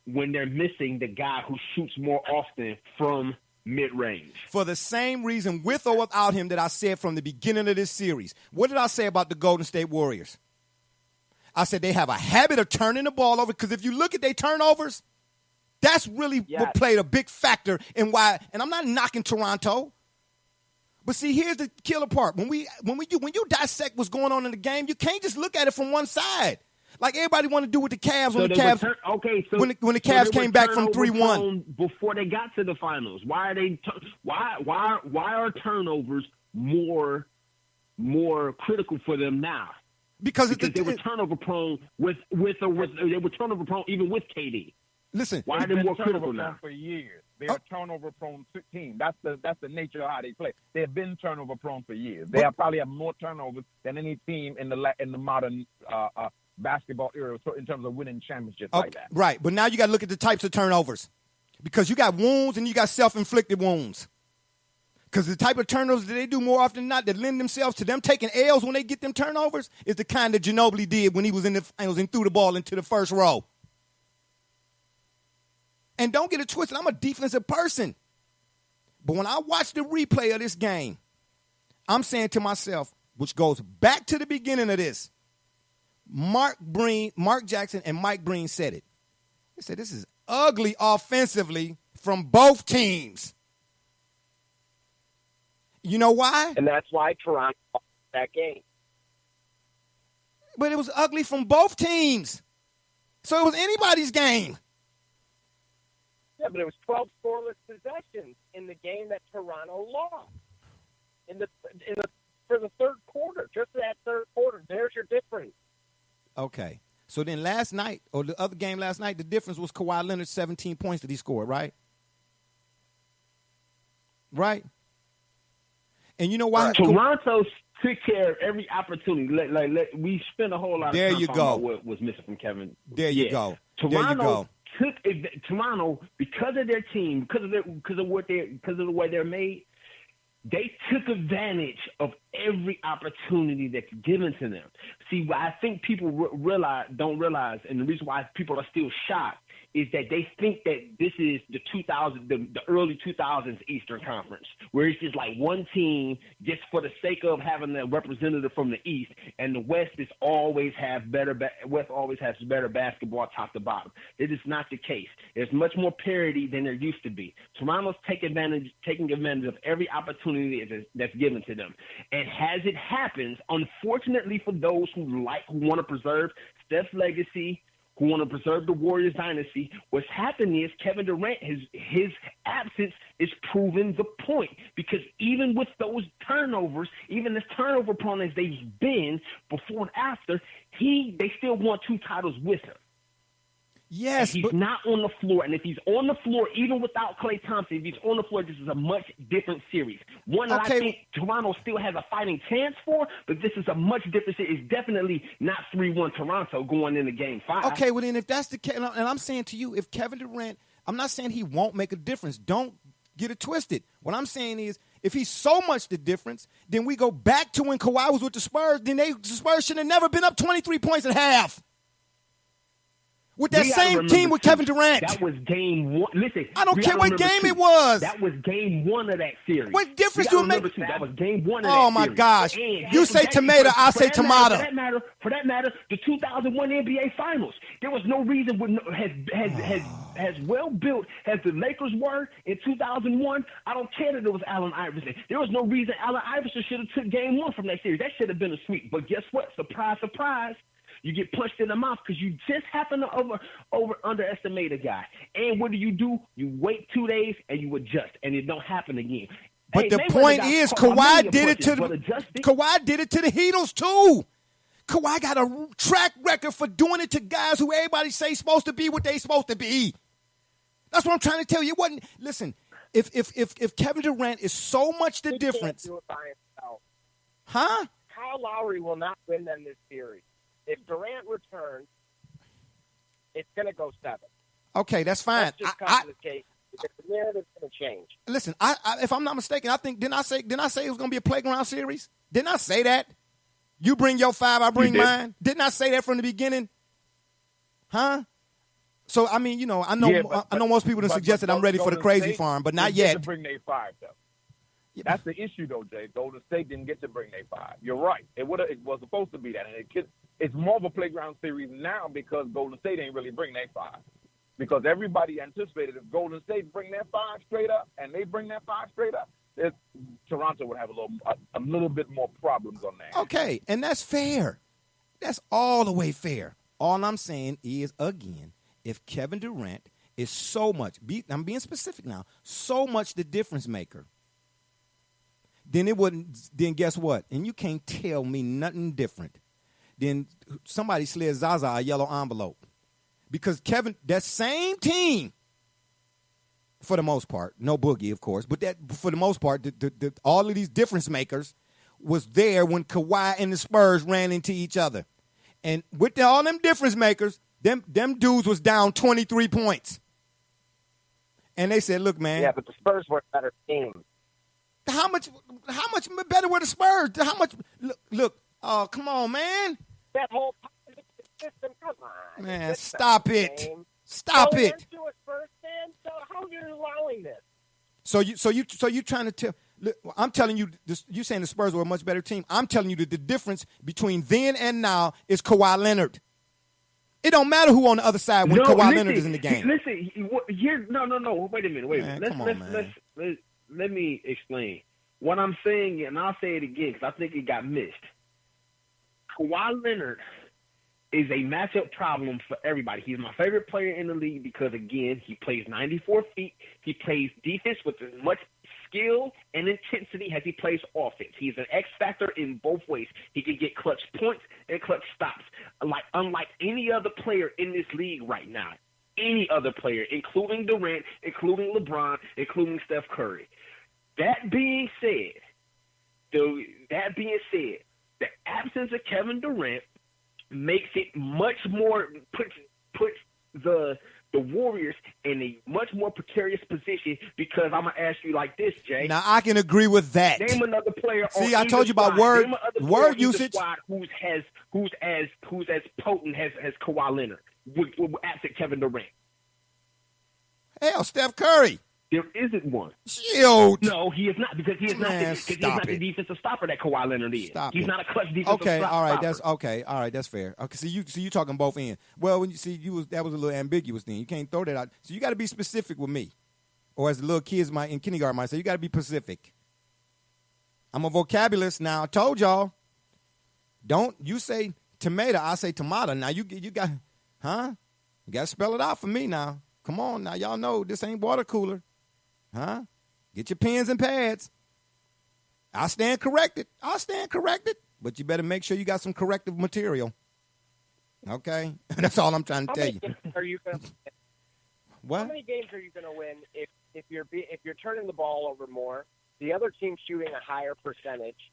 when they're missing the guy who shoots more often from mid-range. For the same reason, with or without him, that I said from the beginning of this series. What did I say about the Golden State Warriors? I said they have a habit of turning the ball over, because if you look at their turnovers, that's really what played a big factor in why. And I'm not knocking Toronto, but see, here's the killer part. When you dissect what's going on in the game, you can't just look at it from one side. Like everybody want to do with the Cavs when the Cavs came back from 3-1 before they got to the finals. Why are turnovers more critical for them now? Because they were turnover prone they were turnover prone even with KD. Listen, why are they more critical now? For years, they're a turnover prone team. That's the nature of how they play. They've been turnover prone for years. They probably have more turnovers than any team in the modern basketball era in terms of winning championships like that. Right, but now you got to look at the types of turnovers, because you got wounds and you got self-inflicted wounds. Because the type of turnovers that they do more often than not that lend themselves to them taking L's when they get them turnovers is the kind that Ginobili did when he was in the finals and threw the ball into the first row. And don't get it twisted, I'm a defensive person. But when I watch the replay of this game, I'm saying to myself, which goes back to the beginning of this, Mark Jackson and Mike Breen said it. They said this is ugly offensively from both teams. You know why? And that's why Toronto lost that game. But it was ugly from both teams. So it was anybody's game. Yeah, but it was 12 scoreless possessions in the game that Toronto lost. For the third quarter, just that third quarter. There's your difference. Okay. So then last night, or the other game last night, the difference was Kawhi Leonard's 17 points that he scored, right? Right? And you know why? Toronto took care of every opportunity. We spent a whole lot of time talking about what was missing from Kevin. There you go. Toronto because of their team, because of the way they're made. They took advantage of every opportunity that's given to them. See, what I think people don't realize, and the reason why people are still shocked, is that they think that this is the early 2000s Eastern Conference, where it's just like one team just for the sake of having a representative from the East, and the West always has better basketball top to bottom. It is not the case. There's much more parity than there used to be. Toronto's taking advantage of every opportunity that's given to them. And as it happens, unfortunately for those who want to preserve Steph's legacy, who want to preserve the Warriors dynasty, what's happening is Kevin Durant, his absence is proving the point. Because even with those turnovers, even as turnover prone as they've been before and after, they still won 2 titles with him. Yes, he's not on the floor. And if he's on the floor, even without Klay Thompson, if he's on the floor, this is a much different series. One that I think Toronto still has a fighting chance for, but this is a much different series. It's definitely not 3-1 Toronto going into Game 5. Okay, well then if that's the case, and I'm saying to you, if Kevin Durant, I'm not saying he won't make a difference. Don't get it twisted. What I'm saying is, if he's so much the difference, then we go back to when Kawhi was with the Spurs. Then the Spurs should have never been up 23 points at half. With that same team with Kevin Durant. That was game 1. Listen, I don't care what game it was. That was game 1 of that series. What difference do it make? That was game 1 of that series. Oh, my gosh. You say tomato, I say tomato. For that matter, the 2001 NBA Finals. There was no reason as well built as the Lakers were in 2001. I don't care that it was Allen Iverson. There was no reason Allen Iverson should have took game 1 from that series. That should have been a sweep. But guess what? Surprise, surprise. You get punched in the mouth because you just happen to underestimate a guy. And what do? You wait 2 days and you adjust, and it don't happen again. But the point is, Kawhi did it to the Heatles too. Kawhi got a track record for doing it to guys who everybody say supposed to be what they supposed to be. That's what I'm trying to tell you. It wasn't. Listen, if Kevin Durant is so much the difference, can't do it by himself. Huh? Kyle Lowry will not win them this series. If Durant returns, it's going to go 7. Okay, that's fine. That's just the case. The narrative's going to change. Listen, if I'm not mistaken, I think didn't I say it was going to be a playground series? Didn't I say that? You bring your 5, I bring mine. Didn't I say that from the beginning? Huh? So I mean, I know I know most people have suggested I'm ready for the crazy farm, but not yet. To bring their 5 though. Yeah. That's the issue though, Jay. Golden State didn't get to bring their 5. You're right. It was supposed to be that, and it's more of a playground series now because Golden State ain't really bring their 5. Because everybody anticipated if Golden State bring their 5 straight up, and they bring their 5 straight up, Toronto would have a little bit more problems on that. Okay, and that's fair. That's all the way fair. All I'm saying is, again, if Kevin Durant is so much, I'm being specific now, so much the difference maker, then guess what? And you can't tell me nothing different. Then somebody slid Zaza a yellow envelope. Because Kevin, that same team, for the most part, no Boogie, of course, but that for the most part, all of these difference makers was there when Kawhi and the Spurs ran into each other. And with all them difference makers, them dudes was down 23 points. And they said, look, man. Yeah, but the Spurs were a better team. How much better were the Spurs? How much? Look, oh, come on, man. That whole system, come on. Man, stop it. Stop it. Aren't you a Spurs fan? So how are you allowing this? So you trying to tell? Look, I'm telling you, you saying the Spurs were a much better team. I'm telling you that the difference between then and now is Kawhi Leonard. It don't matter who on the other side when Kawhi Leonard is in the game. Listen, no. Wait a minute. Let me explain. What I'm saying, and I'll say it again because I think it got missed. Kawhi Leonard is a matchup problem for everybody. He's my favorite player in the league because, again, he plays 94 feet. He plays defense with as much skill and intensity as he plays offense. He's an X factor in both ways. He can get clutch points and clutch stops, unlike any other player in this league right now. Any other player, including Durant, including LeBron, including Steph Curry. That being said, the absence of Kevin Durant makes it much more puts the Warriors in a much more precarious position because I'm gonna ask you like this, Jay. Now I can agree with that. Name another player. See, I told you about word usage. Who's as potent as Kawhi Leonard with absent Kevin Durant. Hell, Steph Curry. There isn't one. Shield. No, he is not because he is not the defensive stopper that Kawhi Leonard is. He's not a clutch defensive stopper. All right, that's fair. Okay, so you talking both ends. Well, when that was a little ambiguous then. You can't throw that out. So you got to be specific with me, or as the little kids in kindergarten might say, you got to be specific. I'm a vocabulist now. I told y'all. Don't you say tomato? I say tomato. Now you got, huh? You got to spell it out for me now. Come on now, y'all know this ain't water cooler. Huh? Get your pens and pads. I'll stand corrected. But you better make sure you got some corrective material. Okay? That's all I'm trying to tell you. Are you gonna, what? How many games are you going to win if you're turning the ball over more, the other team's shooting a higher percentage,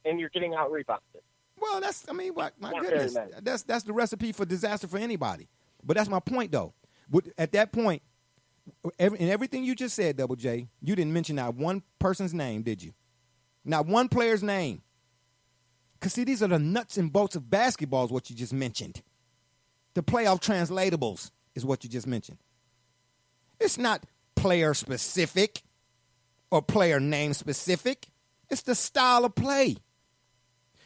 and you're getting out rebounded? Well, my goodness. That's the recipe for disaster for anybody. But that's my point, though. At that point, in everything you just said, Double J, you didn't mention not one person's name, did you? Not one player's name. Because, see, these are the nuts and bolts of basketball is what you just mentioned. The playoff translatables is what you just mentioned. It's not player-specific or player name-specific. It's the style of play.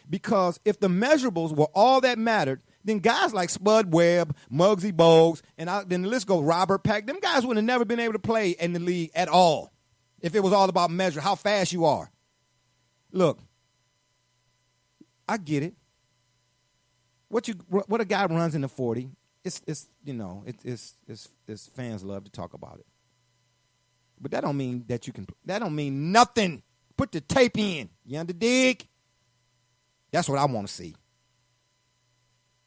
Because if the measurables were all that mattered, then guys like Spud Webb, Muggsy Bogues, and then the list goes, Robert Pack, them guys would have never been able to play in the league at all if it was all about measure, how fast you are. Look, I get it. What a guy runs in the 40, it's fans love to talk about it. But that don't mean that don't mean nothing. Put the tape in. You under dig? That's what I want to see.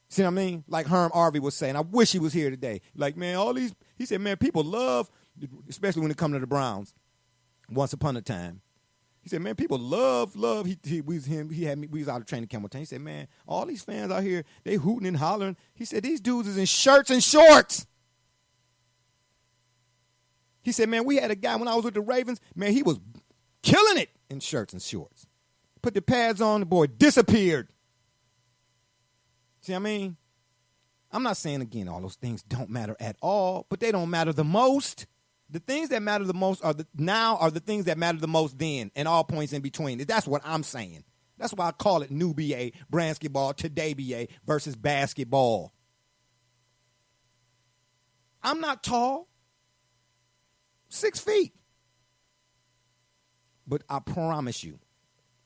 See what I mean? Like Herm Arvey was saying, I wish he was here today. Like, man, he said, man, people love, especially when it comes to the Browns, once upon a time. He said, man, people love. We was out of training camp one time. He said, man, all these fans out here, they hooting and hollering. He said, these dudes is in shirts and shorts. He said, man, we had a guy when I was with the Ravens, man, he was killing it in shirts and shorts. Put the pads on, the boy disappeared. See what I mean? I'm not saying, again, all those things don't matter at all, but they don't matter the most. The things that matter the most are the things that matter the most then, and all points in between. That's what I'm saying. That's why I call it new BA, basketball, today BA versus basketball. I'm not tall, 6 feet. But I promise you,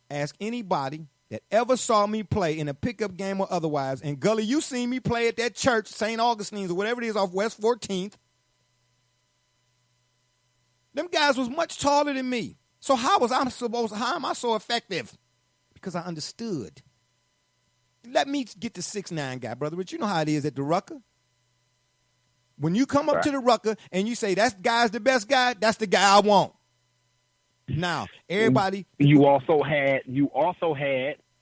ask anybody that ever saw me play in a pickup game or otherwise, and Gully, you seen me play at that church, St. Augustine's or whatever it is off West 14th. Them guys was much taller than me. So how am I so effective? Because I understood. Let me get the 6'9" guy, brother, but you know how it is at the Rucker. When you come up to the Rucker and you say, that guy's the best guy, that's the guy I want. Now, everybody. You also had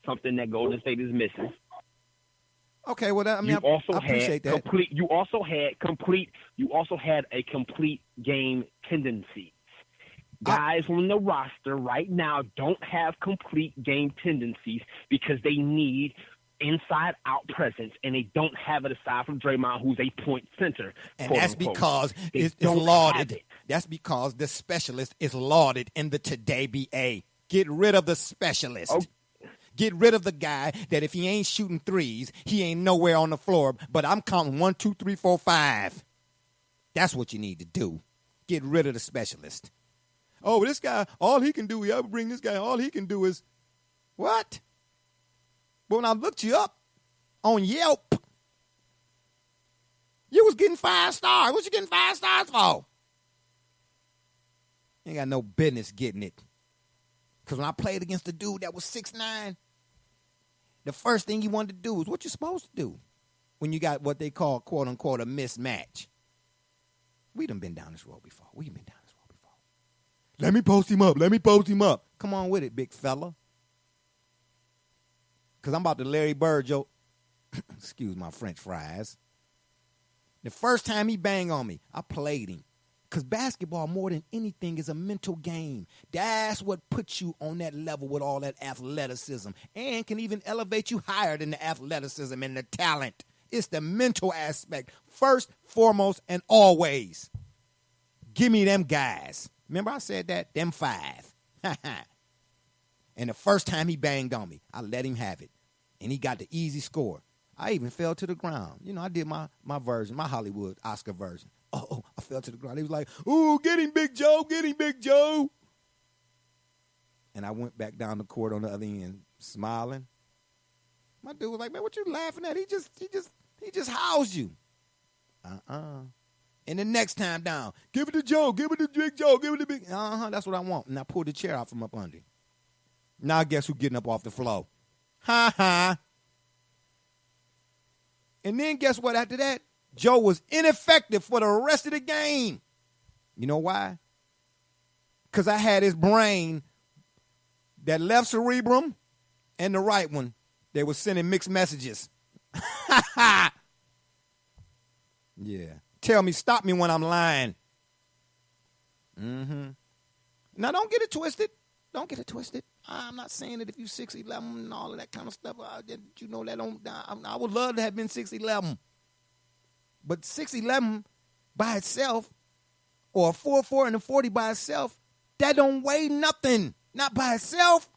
something that Golden State is missing. Okay, well, I appreciate that. You also had a complete game tendency. Guys on the roster right now don't have complete game tendencies because they need inside-out presence, and they don't have it aside from Draymond, who's a point center. And that's because it's lauded. That's because the specialist is lauded in the today BA. Get rid of the specialist. Oh. Get rid of the guy that if he ain't shooting threes, he ain't nowhere on the floor. But I'm counting 1, 2, 3, 4, 5. That's what you need to do. Get rid of the specialist. Oh, this guy, all he can do, we ever bring this guy, all he can do is what? But when I looked you up on Yelp, you was getting 5 stars. What you getting 5 stars for? You ain't got no business getting it. Because when I played against a dude that was 6'9", the first thing you wanted to do is what you're supposed to do when you got what they call, quote, unquote, a mismatch. We done been down this road before. Let me post him up. Come on with it, big fella. Because I'm about to Larry Bird, excuse my French fries. The first time he banged on me, I played him. Because basketball, more than anything, is a mental game. That's what puts you on that level with all that athleticism and can even elevate you higher than the athleticism and the talent. It's the mental aspect, first, foremost, and always. Give me them guys. Remember I said that? Them 5. And the first time he banged on me, I let him have it. And he got the easy score. I even fell to the ground. You know, I did my version, my Hollywood Oscar version. Oh, I fell to the ground. He was like, ooh, get him, Big Joe. And I went back down the court on the other end, smiling. My dude was like, man, what you laughing at? He just housed you. And the next time down, give it to Joe, give it to Big Joe, give it to Big. That's what I want. And I pulled the chair out from up under him. Now guess who's getting up off the floor? Ha. And then guess what? After that, Joe was ineffective for the rest of the game. You know why? Because I had his brain, that left cerebrum and the right one. They were sending mixed messages. Yeah. Tell me, stop me when I'm lying. Now, don't get it twisted. I'm not saying that if you're 6'11" and all of that kind of stuff, you know that don't. I would love to have been 6'11", but 6'11" by itself, or a 4'4" and a 40 by itself, that don't weigh nothing. Not by itself.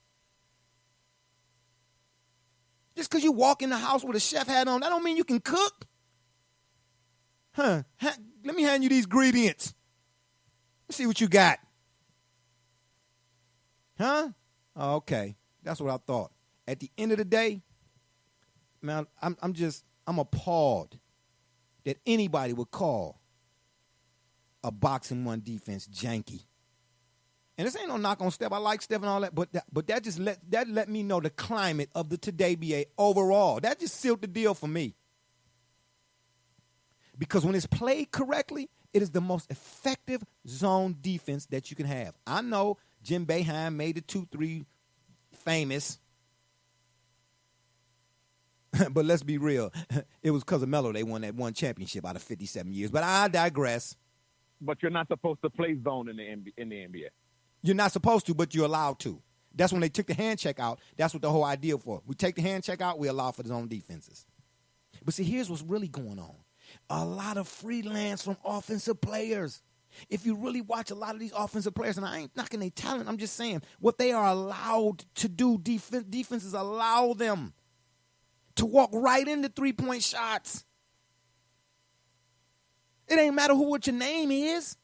Just because you walk in the house with a chef hat on, that don't mean you can cook. Let me hand you these ingredients. Let's see what you got. Oh, okay. That's what I thought. At the end of the day, man, I'm appalled that anybody would call a boxing one defense janky. And this ain't no knock on Steph. I like Steph and all that, but that just let me know the climate of the today BA overall. That just sealed the deal for me. Because when it's played correctly, it is the most effective zone defense that you can have. I know Jim Boeheim made the 2-3 famous. But let's be real. It was because of Melo they won that one championship out of 57 years. But I digress. But you're not supposed to play zone in the NBA. You're not supposed to, but you're allowed to. That's when they took the hand check out. That's what the whole idea for. We take the hand check out, we allow for the zone defenses. But see, here's what's really going on. A lot of freelance from offensive players. If you really watch a lot of these offensive players, and I ain't knocking their talent, I'm just saying what they are allowed to do, defenses allow them to walk right into three-point shots. It ain't matter what your name is.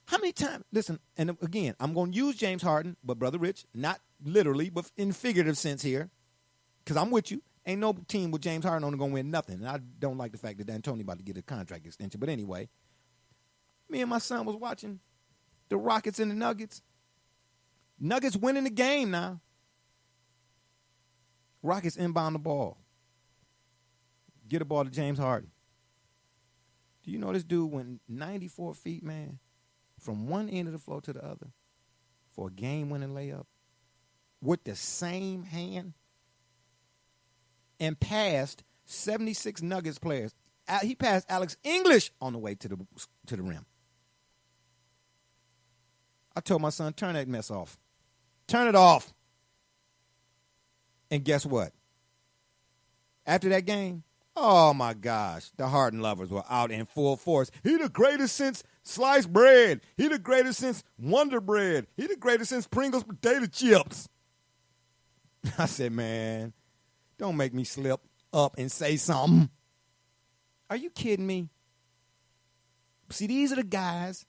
How many times? Listen, and again, I'm going to use James Harden, but Brother Rich, not literally, but in figurative sense here, because I'm with you. Ain't no team with James Harden on going to win nothing. And I don't like the fact that D'Antoni about to get a contract extension. But anyway, me and my son was watching the Rockets and the Nuggets. Nuggets winning the game now. Rockets inbound the ball. Get a ball to James Harden. Do you know this dude went 94 feet, man, from one end of the floor to the other for a game-winning layup with the same hand and passed 76 Nuggets players. He passed Alex English on the way to the rim. I told my son, turn that mess off. Turn it off. And guess what? After that game, oh, my gosh, the Harden lovers were out in full force. He the greatest since sliced bread. He the greatest since Wonder Bread. He the greatest since Pringles potato chips. I said, man, don't make me slip up and say something. Are you kidding me? See, these are the guys,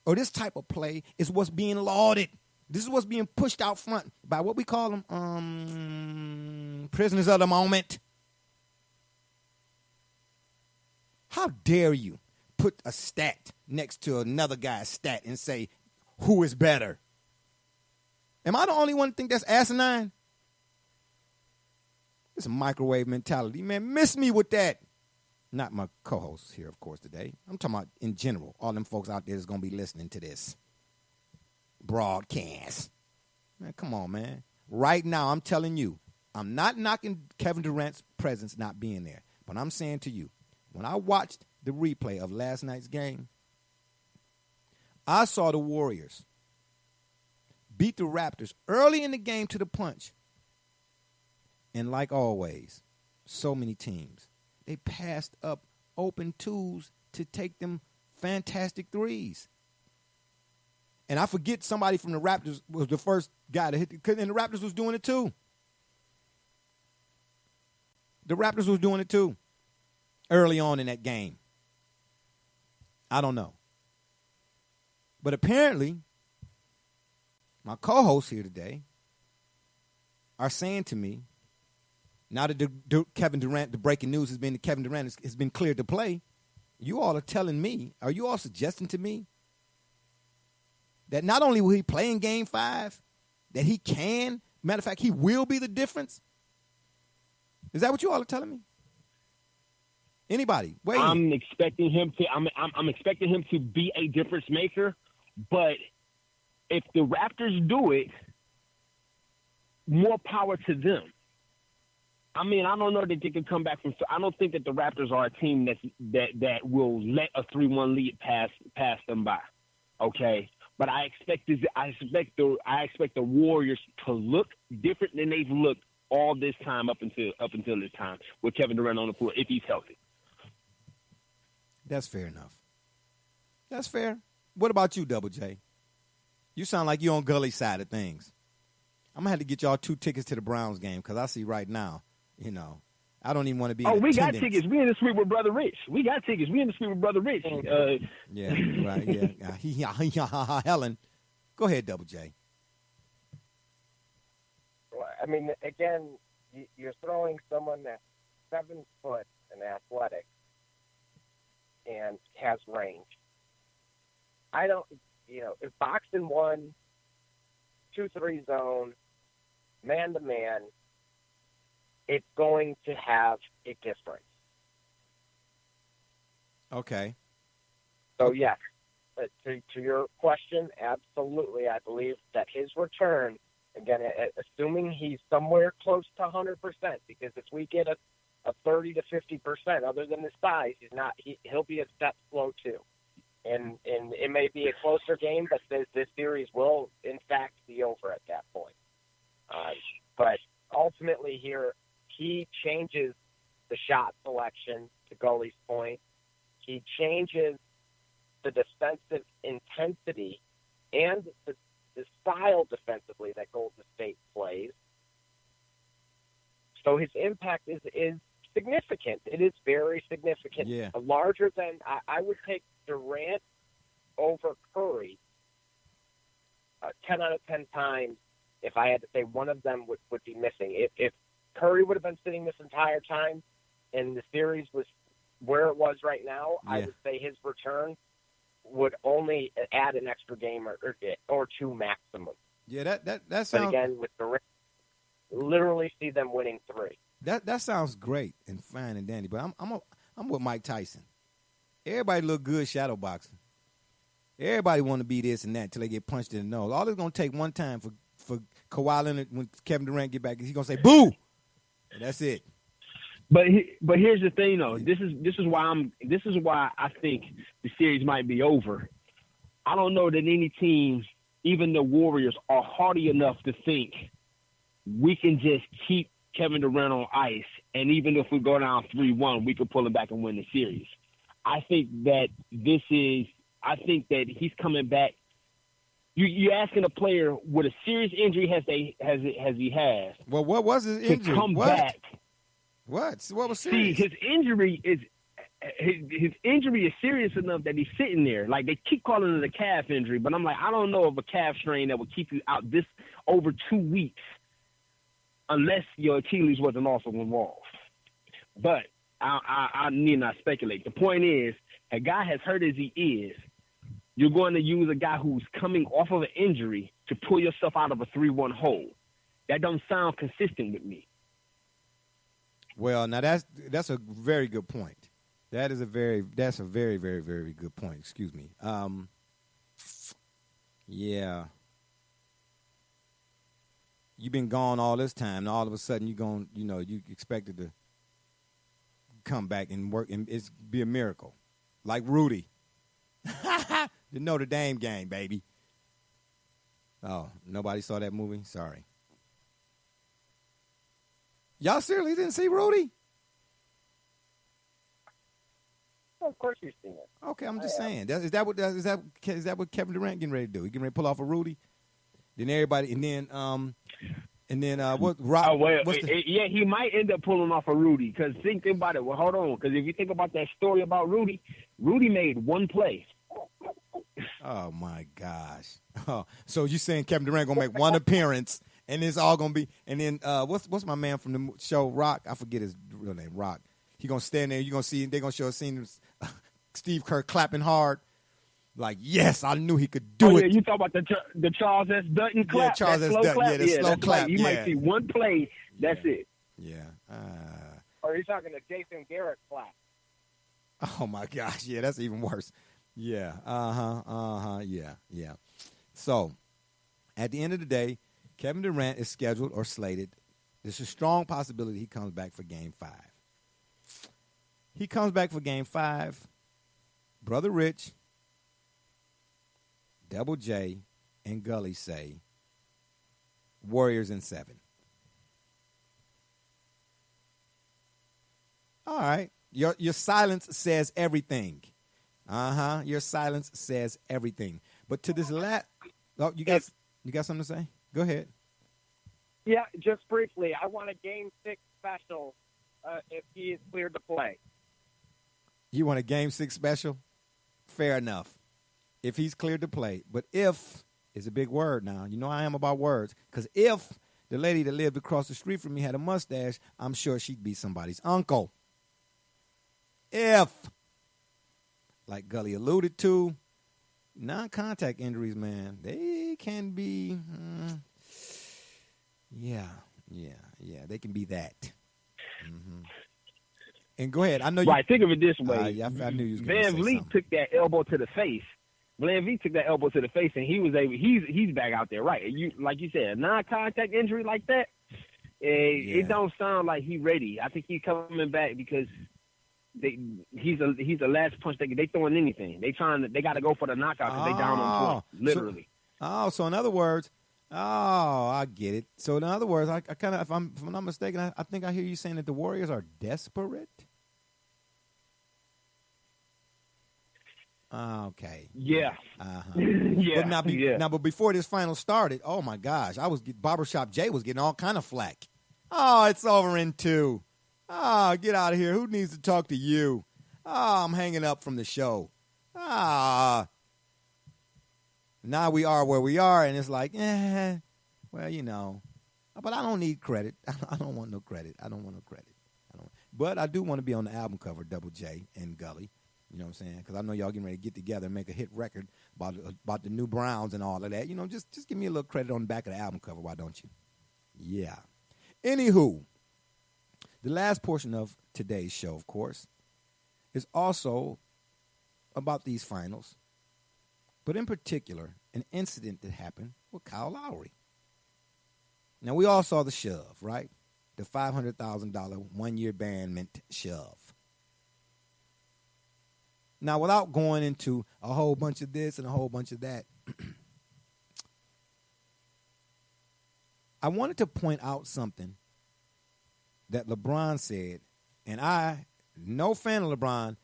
or this type of play is what's being lauded. This is what's being pushed out front by what we call them, prisoners of the moment. How dare you put a stat next to another guy's stat and say, who is better? Am I the only one to think that's asinine? It's a microwave mentality. Man, miss me with that. Not my co-hosts here, of course, today. I'm talking about in general. All them folks out there that's going to be listening to this broadcast. Man, come on, man. Right now, I'm telling you, I'm not knocking Kevin Durant's presence not being there. But I'm saying to you, when I watched the replay of last night's game, I saw the Warriors beat the Raptors early in the game to the punch. And like always, so many teams, they passed up open twos to take them fantastic threes. And I forget somebody from the Raptors was the first guy to hit, and the Raptors was doing it too. The Raptors was doing it too early on in that game. I don't know. But apparently, my co-hosts here today are saying to me, now that Kevin Durant, the breaking news has been that Kevin Durant has been cleared to play, you all are telling me, are you all suggesting to me that not only will he play in Game 5, that he can, matter of fact, he will be the difference? Is that what you all are telling me? Anybody? Wait. I'm expecting him to. I'm expecting him to be a difference maker, but if the Raptors do it, more power to them. I mean, I don't know that they can come back from. I don't think that the Raptors are a team that will let a 3-1 lead pass them by. Okay, but I expect the Warriors to look different than they've looked all this time up until this time with Kevin Durant on the floor if he's healthy. That's fair enough. That's fair. What about you, Double J? You sound like you're on Gully's side of things. I'm going to have to get y'all 2 tickets to the Browns game because I see right now, you know, I don't even want to be in we attendance. got tickets. We in the suite with Brother Rich. We got tickets. We in the suite with Brother Rich. Yeah, right, yeah. Helen, go ahead, Double J. I mean, again, you're throwing someone that's 7 foot and athletic and has range. If boxing 1, 2-3 zone, man to man, it's going to have a difference. Okay. So, yes, to your question, absolutely. I believe that his return, again, assuming he's somewhere close to 100%, because if we get a 30 to 50%, other than his size, he'll be a step slow too. And it may be a closer game, but this series will, in fact, be over at that point. But ultimately here, he changes the shot selection, to Gully's point. He changes the defensive intensity and the style defensively that Golden State plays. So his impact is significant. It is very significant. Yeah. Larger than I would take Durant over Curry 10 out of 10 times if I had to say one of them would be missing. If Curry would have been sitting this entire time and the series was where it was right now, I would say his return would only add an extra game or two maximum. Yeah, that sounds. But again, with Durant, literally see them winning 3. That sounds great and fine and dandy, but I'm with Mike Tyson. Everybody look good shadow boxing. Everybody want to be this and that until they get punched in the nose. All it's gonna take one time for Kawhi Leonard when Kevin Durant get back, he's gonna say boo. And that's it. But here's the thing though. This is why I think the series might be over. I don't know that any team, even the Warriors, are hardy enough to think we can just keep Kevin Durant on ice, and even if we go down 3-1, we could pull him back and win the series. I think that he's coming back. You're asking a player with a serious injury as he has. Well, what was his injury? To come back. What was serious? See, his injury is serious enough that he's sitting there. Like, they keep calling it a calf injury, but I'm like, I don't know of a calf strain that would keep you out this over 2 weeks unless your Achilles wasn't also involved. But I need not speculate. The point is, a guy as hurt as he is, you're going to use a guy who's coming off of an injury to pull yourself out of a 3-1 hole. That don't sound consistent with me. Well, now that's a very good point. That's a very, very, very good point. Excuse me. Yeah. You've been gone all this time, and all of a sudden you expected to come back and work, and it's be a miracle. Like Rudy. The Notre Dame game, baby. Oh, nobody saw that movie? Sorry. Y'all seriously didn't see Rudy? Well, of course you've seen it. Okay, I'm just saying. Is that what Kevin Durant getting ready to do? He getting ready to pull off a Rudy? Then everybody, and then what? Rock? Yeah, he might end up pulling off a Rudy. Because think about it. Well, hold on. Because if you think about that story about Rudy made one play. Oh my gosh! Oh, so you saying Kevin Durant gonna make one appearance, and it's all gonna be? And then what's my man from the show Rock? I forget his real name. Rock. He gonna stand there. You gonna see? They gonna show a scene of Steve Kerr clapping hard, like yes, I knew he could do it. Yeah, you talk about the Charles S. Dutton clap? Yeah, Charles S. Dutton. Clap? Yeah, the slow clap. Like, you might see one play. That's it. Yeah. Or you're talking to Jason Garrett clap. Oh my gosh! Yeah, that's even worse. Yeah. Yeah. So, at the end of the day, Kevin Durant is scheduled or slated. There's a strong possibility he comes back for Game 5. He comes back for Game 5. Brother Rich, Double J, and Gully say Warriors in 7. All right. Your silence says everything. Your silence says everything. But to this you got something to say? Go ahead. Yeah, just briefly. I want a Game 6 special if he is cleared to play. You want a Game 6 special? Fair enough. If he's cleared to play. But if is a big word now. You know I am about words. Because if the lady that lived across the street from me had a mustache, I'm sure she'd be somebody's uncle. If, like Gully alluded to, non-contact injuries, man, they can be, they can be that. Mm-hmm. And go ahead. I know you. Right, think of it this way. I knew you was Van Vliet took that elbow to the face. Van Vliet took that elbow to the face, and he's back out there, right? You like you said, a non-contact injury like that, it don't sound like he's ready. I think he's coming back because he's the last punch they throwing anything. They got to go for the knockout because they down on point, literally. So in other words, Oh, I get it. So in other words, I kind of, if I'm not mistaken, I think I hear you saying that the Warriors are desperate. Okay. Yeah. Uh-huh. Yeah. But before this final started, oh my gosh, Barbershop Jay was getting all kind of flack. Oh, it's over in 2. Oh, get out of here. Who needs to talk to you? Oh, I'm hanging up from the show. Now we are where we are, and it's like, well, but I don't need credit. I don't want no credit. But I do want to be on the album cover, Double J and Gully. You know what I'm saying? Because I know y'all getting ready to get together and make a hit record about the new Browns and all of that. Just give me a little credit on the back of the album cover. Why don't you? Yeah. Anywho, the last portion of today's show, of course, is also about these finals, but in particular, an incident that happened with Kyle Lowry. Now, we all saw the shove, right? The $500,000 one-year ban meant shove. Now, without going into a whole bunch of this and a whole bunch of that, I wanted to point out something that LeBron said, and no fan of LeBron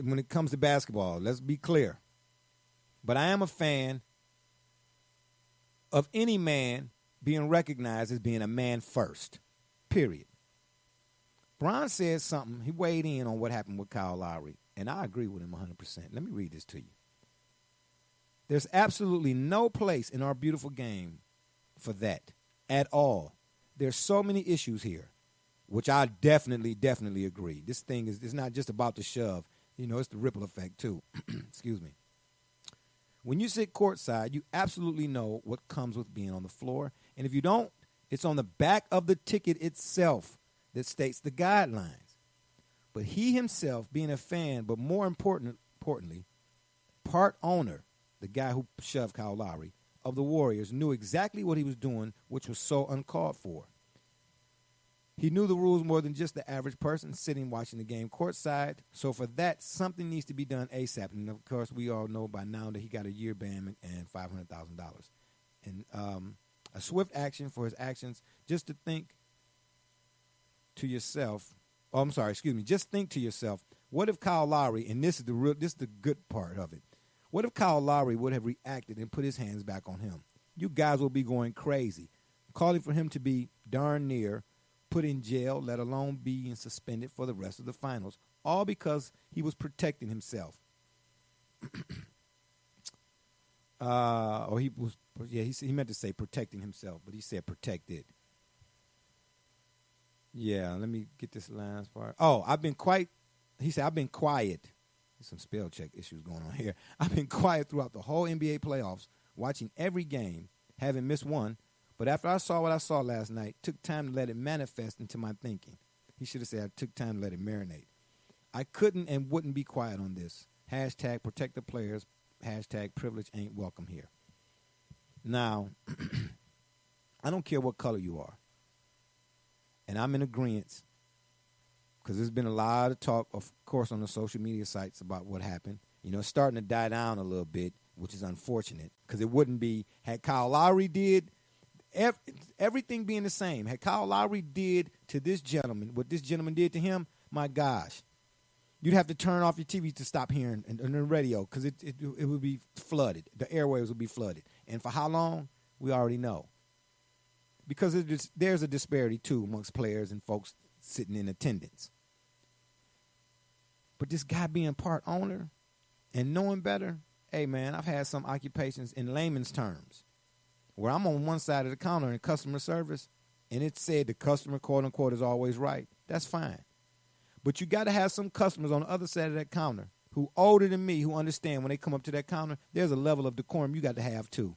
when it comes to basketball, let's be clear. But I am a fan of any man being recognized as being a man first, period. Bron said something. He weighed in on what happened with Kyle Lowry, and I agree with him 100%. Let me read this to you. There's absolutely no place in our beautiful game for that at all. There's so many issues here, which I definitely agree. This thing is not just about the shove. It's the ripple effect, too. Excuse me. When you sit courtside, you absolutely know what comes with being on the floor. And if you don't, it's on the back of the ticket itself that states the guidelines. But he himself, being a fan, but more importantly, part owner, the guy who shoved Kyle Lowry, of the Warriors, knew exactly what he was doing, which was so uncalled for. He knew the rules more than just the average person sitting watching the game courtside. So for that, something needs to be done ASAP. And, of course, we all know by now that he got a year ban and $500,000. And a swift action for his actions, just to think to yourself. Oh, I'm sorry, excuse me. Just think to yourself, what if Kyle Lowry, and this is the good part of it, what if Kyle Lowry would have reacted and put his hands back on him? You guys will be going crazy, calling for him to be darn near put in jail, let alone being suspended for the rest of the finals, all because he was protecting himself. He meant to say protecting himself, but he said protected. Yeah, let me get this last part. Oh, he said, I've been quiet. There's some spell check issues going on here. I've been quiet throughout the whole NBA playoffs, watching every game, haven't missed one. But after I saw what I saw last night, took time to let it manifest into my thinking. He should have said I took time to let it marinate. I couldn't and wouldn't be quiet on this. Hashtag protect the players. Hashtag privilege ain't welcome here. Now, I don't care what color you are. And I'm in agreement because there's been a lot of talk, of course, on the social media sites about what happened. It's starting to die down a little bit, which is unfortunate because it wouldn't be, had Kyle Lowry did, everything being the same. Had Kyle Lowry did to this gentleman what this gentleman did to him, my gosh, you'd have to turn off your TV to stop hearing and the radio because it would be flooded. The airwaves would be flooded. And for how long? We already know. Because there's a disparity, too, amongst players and folks sitting in attendance. But this guy being part owner and knowing better, hey, man, I've had some occupations in layman's terms where I'm on one side of the counter in customer service, and it said the customer, quote, unquote, is always right. That's fine. But you got to have some customers on the other side of that counter who older than me, who understand when they come up to that counter, there's a level of decorum you got to have, too.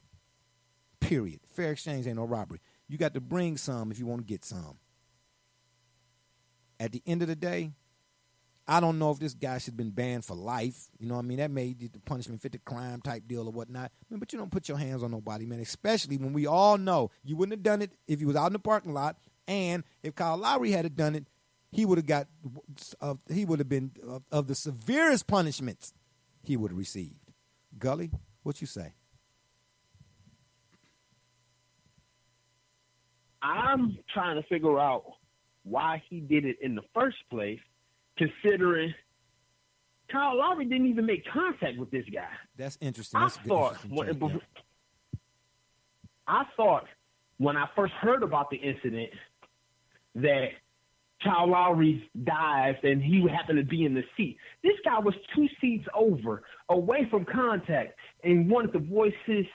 Period. Fair exchange ain't no robbery. You got to bring some if you want to get some. At the end of the day, I don't know if this guy should have been banned for life. You know what I mean? That made the punishment fit the crime type deal or whatnot. But you don't put your hands on nobody, man, especially when we all know you wouldn't have done it if he was out in the parking lot. And if Kyle Lowry had done it, he would have been of the severest punishments he would have received. Gully, what you say? I'm trying to figure out why he did it in the first place, considering Kyle Lowry didn't even make contact with this guy. That's interesting. That's I thought when I first heard about the incident that Kyle Lowry dived and he happened to be in the seat. This guy was 2 seats away from contact, and wanted to voice his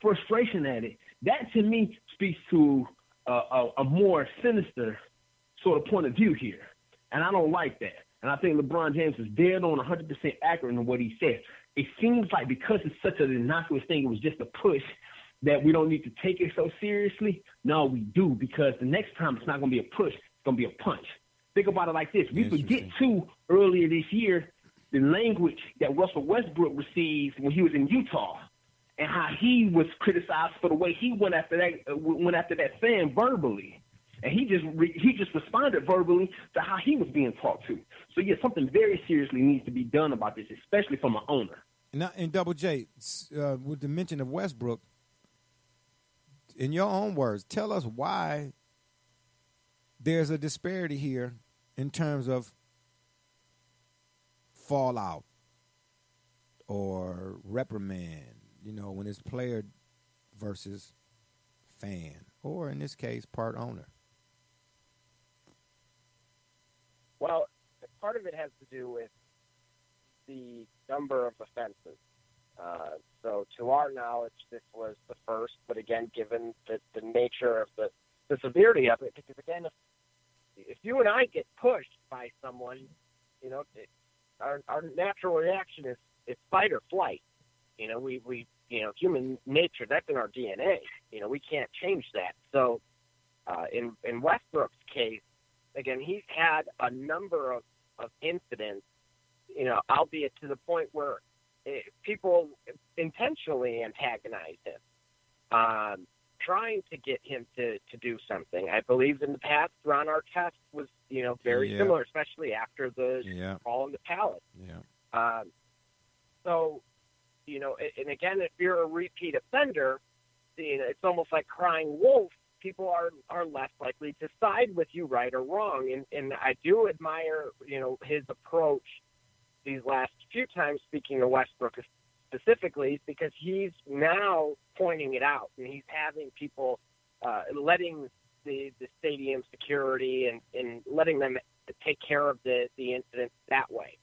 frustration at it. That to me speaks to a more sinister sort of point of view here, and I don't like that. And I think LeBron James is dead on 100% accurate in what he said. It seems like because it's such an innocuous thing, it was just a push, that we don't need to take it so seriously. No, we do, because the next time it's not going to be a push, it's going to be a punch. Think about it like this. We forget, too, earlier this year, the language that Russell Westbrook received when he was in Utah, and how he was criticized for the way he went after that fan verbally. And he just responded verbally to how he was being talked to. So, yeah, something very seriously needs to be done about this, especially from an owner. And Double J, with the mention of Westbrook, in your own words, tell us why there's a disparity here in terms of fallout or reprimand, when it's player versus fan, or in this case, part owner. Well, part of it has to do with the number of offenses. So to our knowledge, this was the first, but again, given the nature of the severity of it, because again, if you and I get pushed by someone, our natural reaction is fight or flight. We human nature, that's in our DNA. We can't change that. So in Westbrook's case, again, he's had a number of incidents, albeit to the point where people intentionally antagonize him, trying to get him to do something. I believe in the past, Ron Artest was, very similar, especially after the fall in the Palace. Yeah. So, and again, if you're a repeat offender, it's almost like crying wolf. People are less likely to side with you, right or wrong. And I do admire, his approach these last few times, speaking of Westbrook specifically, because he's now pointing it out, and he's having people letting the stadium security and letting them take care of the incident that way,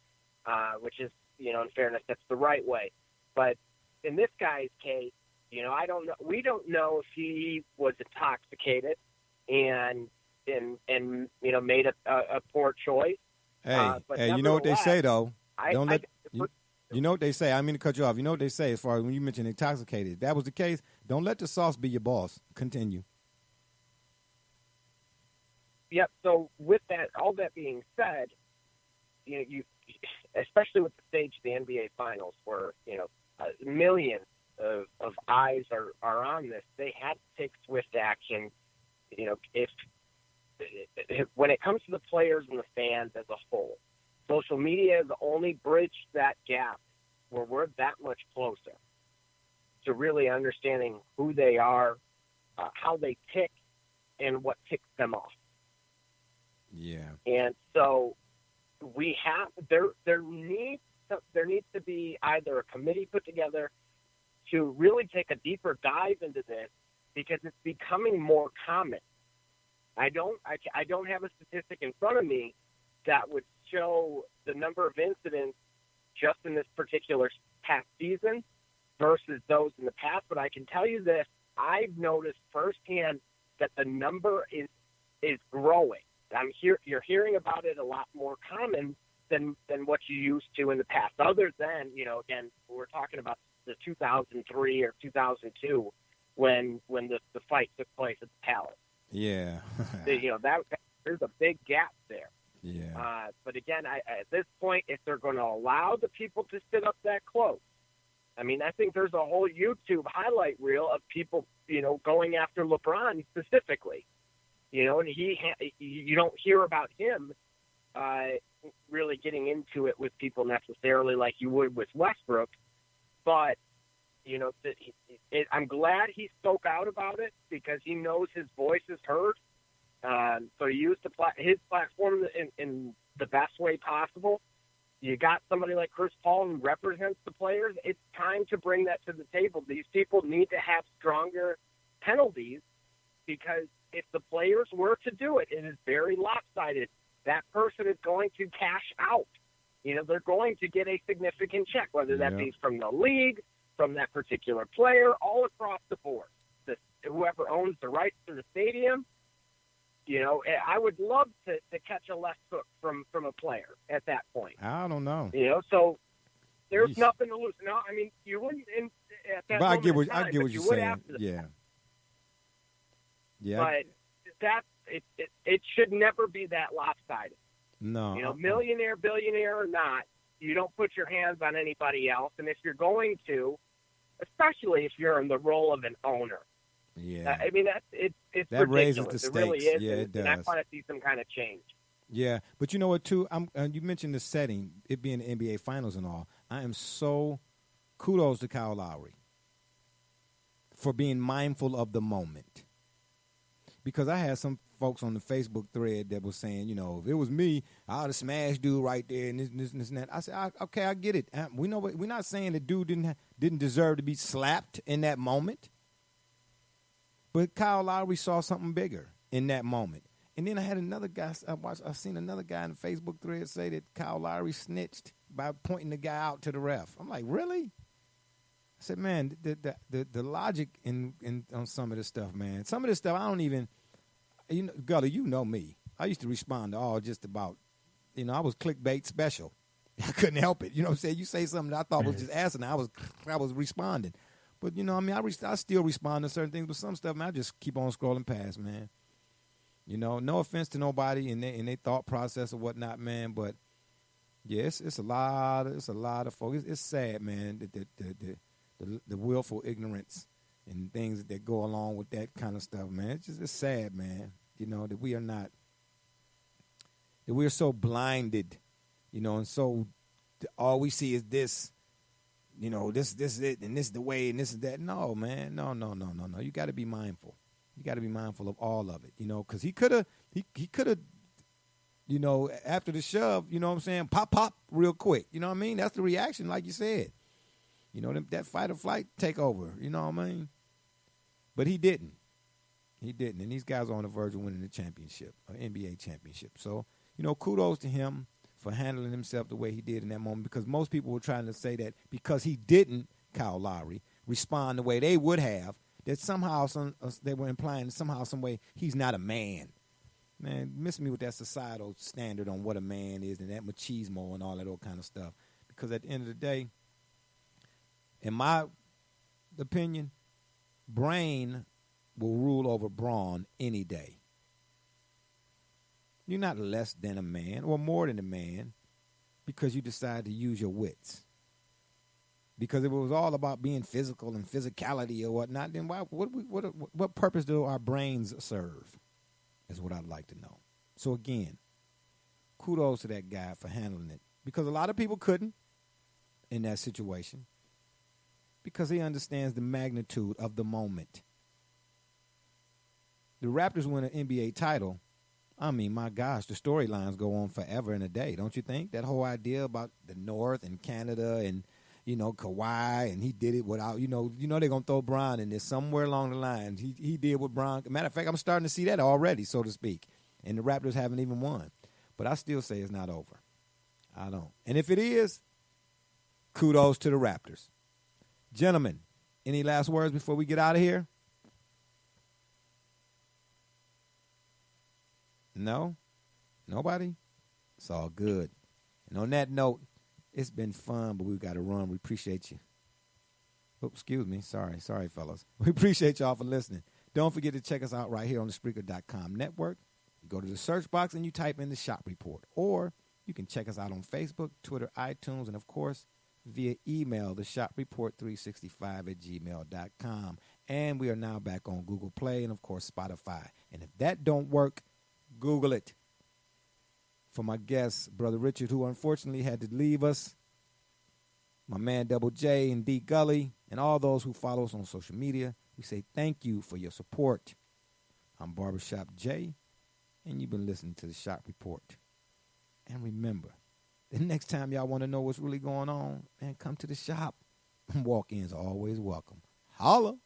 which is, in fairness, that's the right way. But in this guy's case, I don't know. We don't know if he was intoxicated and made a poor choice. Hey, you know what they say though. You know what they say. I mean to cut you off. You know what they say as far as when you mention intoxicated. If that was the case, don't let the sauce be your boss. Continue. Yep. So with that, all that being said, you especially with the stage of the NBA Finals, where millions of eyes are on this, they had to take swift action. If when it comes to the players and the fans as a whole, social media has only bridged that gap where we're that much closer to really understanding who they are, how they tick, and what ticks them off. Yeah. And so we have there needs to be either a committee put together to really take a deeper dive into this, because it's becoming more common. I don't have a statistic in front of me that would show the number of incidents just in this particular past season versus those in the past, but I can tell you this: I've noticed firsthand that the number is growing. You're hearing about it a lot more common than what you used to in the past. Other than, again, we're talking about the 2003 or 2002 when the fight took place at the Palace. Yeah. that there's a big gap there. Yeah. But again, at this point, if they're going to allow the people to sit up that close, I mean, I think there's a whole YouTube highlight reel of people, going after LeBron specifically. And you don't hear about him really getting into it with people necessarily like you would with Westbrook. But I'm glad he spoke out about it because he knows his voice is heard. So he used his platform in the best way possible. You got somebody like Chris Paul who represents the players. It's time to bring that to the table. These people need to have stronger penalties because if the players were to do it, it is very lopsided. That person is going to cash out. They're going to get a significant check, whether that be from the league, from that particular player, all across the board. Whoever owns the rights to the stadium, I would love to catch a left hook from a player at that point. I don't know. So there's nothing to lose. No, I mean, you wouldn't at that but I get moment what you're saying. Yeah. But it should never be that lopsided. No. Millionaire, billionaire or not, you don't put your hands on anybody else. And if you're going to, especially if you're in the role of an owner, I mean, it's that ridiculous. raises the stakes. It really is. Yeah, it does. And I want to see some kind of change. Yeah, but you know what, too? You mentioned the setting, it being the NBA Finals and all. I am so kudos to Kyle Lowry for being mindful of the moment. Because I had some folks on the Facebook thread that was saying, if it was me, I would have smashed dude right there and this and that. I said, okay, I get it. We know we're not saying the dude didn't deserve to be slapped in that moment. But Kyle Lowry saw something bigger in that moment. And then I had another guy, I seen another guy in the Facebook thread say that Kyle Lowry snitched by pointing the guy out to the ref. I'm like, really? I said, man, the logic in on some of this stuff, man. Some of this stuff I don't even, Gully, you know me. I used to respond to all just about, I was clickbait special. I couldn't help it. You know what I'm saying? You say something that I thought was just asinine, I was responding. But, I still respond to certain things, but some stuff, man, I just keep on scrolling past, man. No offense to nobody in their thought process or whatnot, man, but, yeah, it's a lot of folks. It's sad, man, the willful ignorance and things that go along with that kind of stuff, man. It's sad, man, that we are not, that we're so blinded, and so all we see is this, this is it, and this is the way, and this is that. No, man, no. You got to be mindful. You got to be mindful of all of it, because he could have, after the shove, what I'm saying, pop real quick. You know what I mean? That's the reaction, like you said. That fight or flight takeover, you know what I mean? But he didn't. And these guys are on the verge of winning the championship, an NBA championship. So, kudos to him for handling himself the way he did in that moment, because most people were trying to say that because he didn't, Kyle Lowry, respond the way they would have, that somehow they were implying somehow, some way, he's not a man. Man, miss me with that societal standard on what a man is and that machismo and all that old kind of stuff. Because at the end of the day, in my opinion, brain will rule over brawn any day. You're not less than a man or more than a man because you decide to use your wits. Because if it was all about being physical and physicality or whatnot, then what purpose do our brains serve is what I'd like to know. So, again, kudos to that guy for handling it. Because a lot of people couldn't in that situation. Because he understands the magnitude of the moment. The Raptors win an NBA title. I mean, my gosh, the storylines go on forever and a day, don't you think? That whole idea about the North and Canada and, Kawhi, and he did it without, they're going to throw Bron in there somewhere along the line. He did what Bron, matter of fact, I'm starting to see that already, so to speak. And the Raptors haven't even won. But I still say it's not over. I don't. And if it is, kudos to the Raptors. Gentlemen, any last words before we get out of here? No? Nobody? It's all good. And on that note, it's been fun, but we've got to run. We appreciate you. Oops, excuse me. Sorry, fellas. We appreciate y'all for listening. Don't forget to check us out right here on the Spreaker.com network. You go to the search box and you type in the Shop Report. Or you can check us out on Facebook, Twitter, iTunes, and, of course, via email, the shopreport365@gmail.com. And we are now back on Google Play and, of course, Spotify. And if that don't work, Google it. For my guest, Brother Richard, who unfortunately had to leave us, my man Double J and D Gully, and all those who follow us on social media. We say thank you for your support. I'm Barbershop J, and you've been listening to the Shop Report. And remember, the next time y'all want to know what's really going on, man, come to the shop. Walk-ins are always welcome. Holla!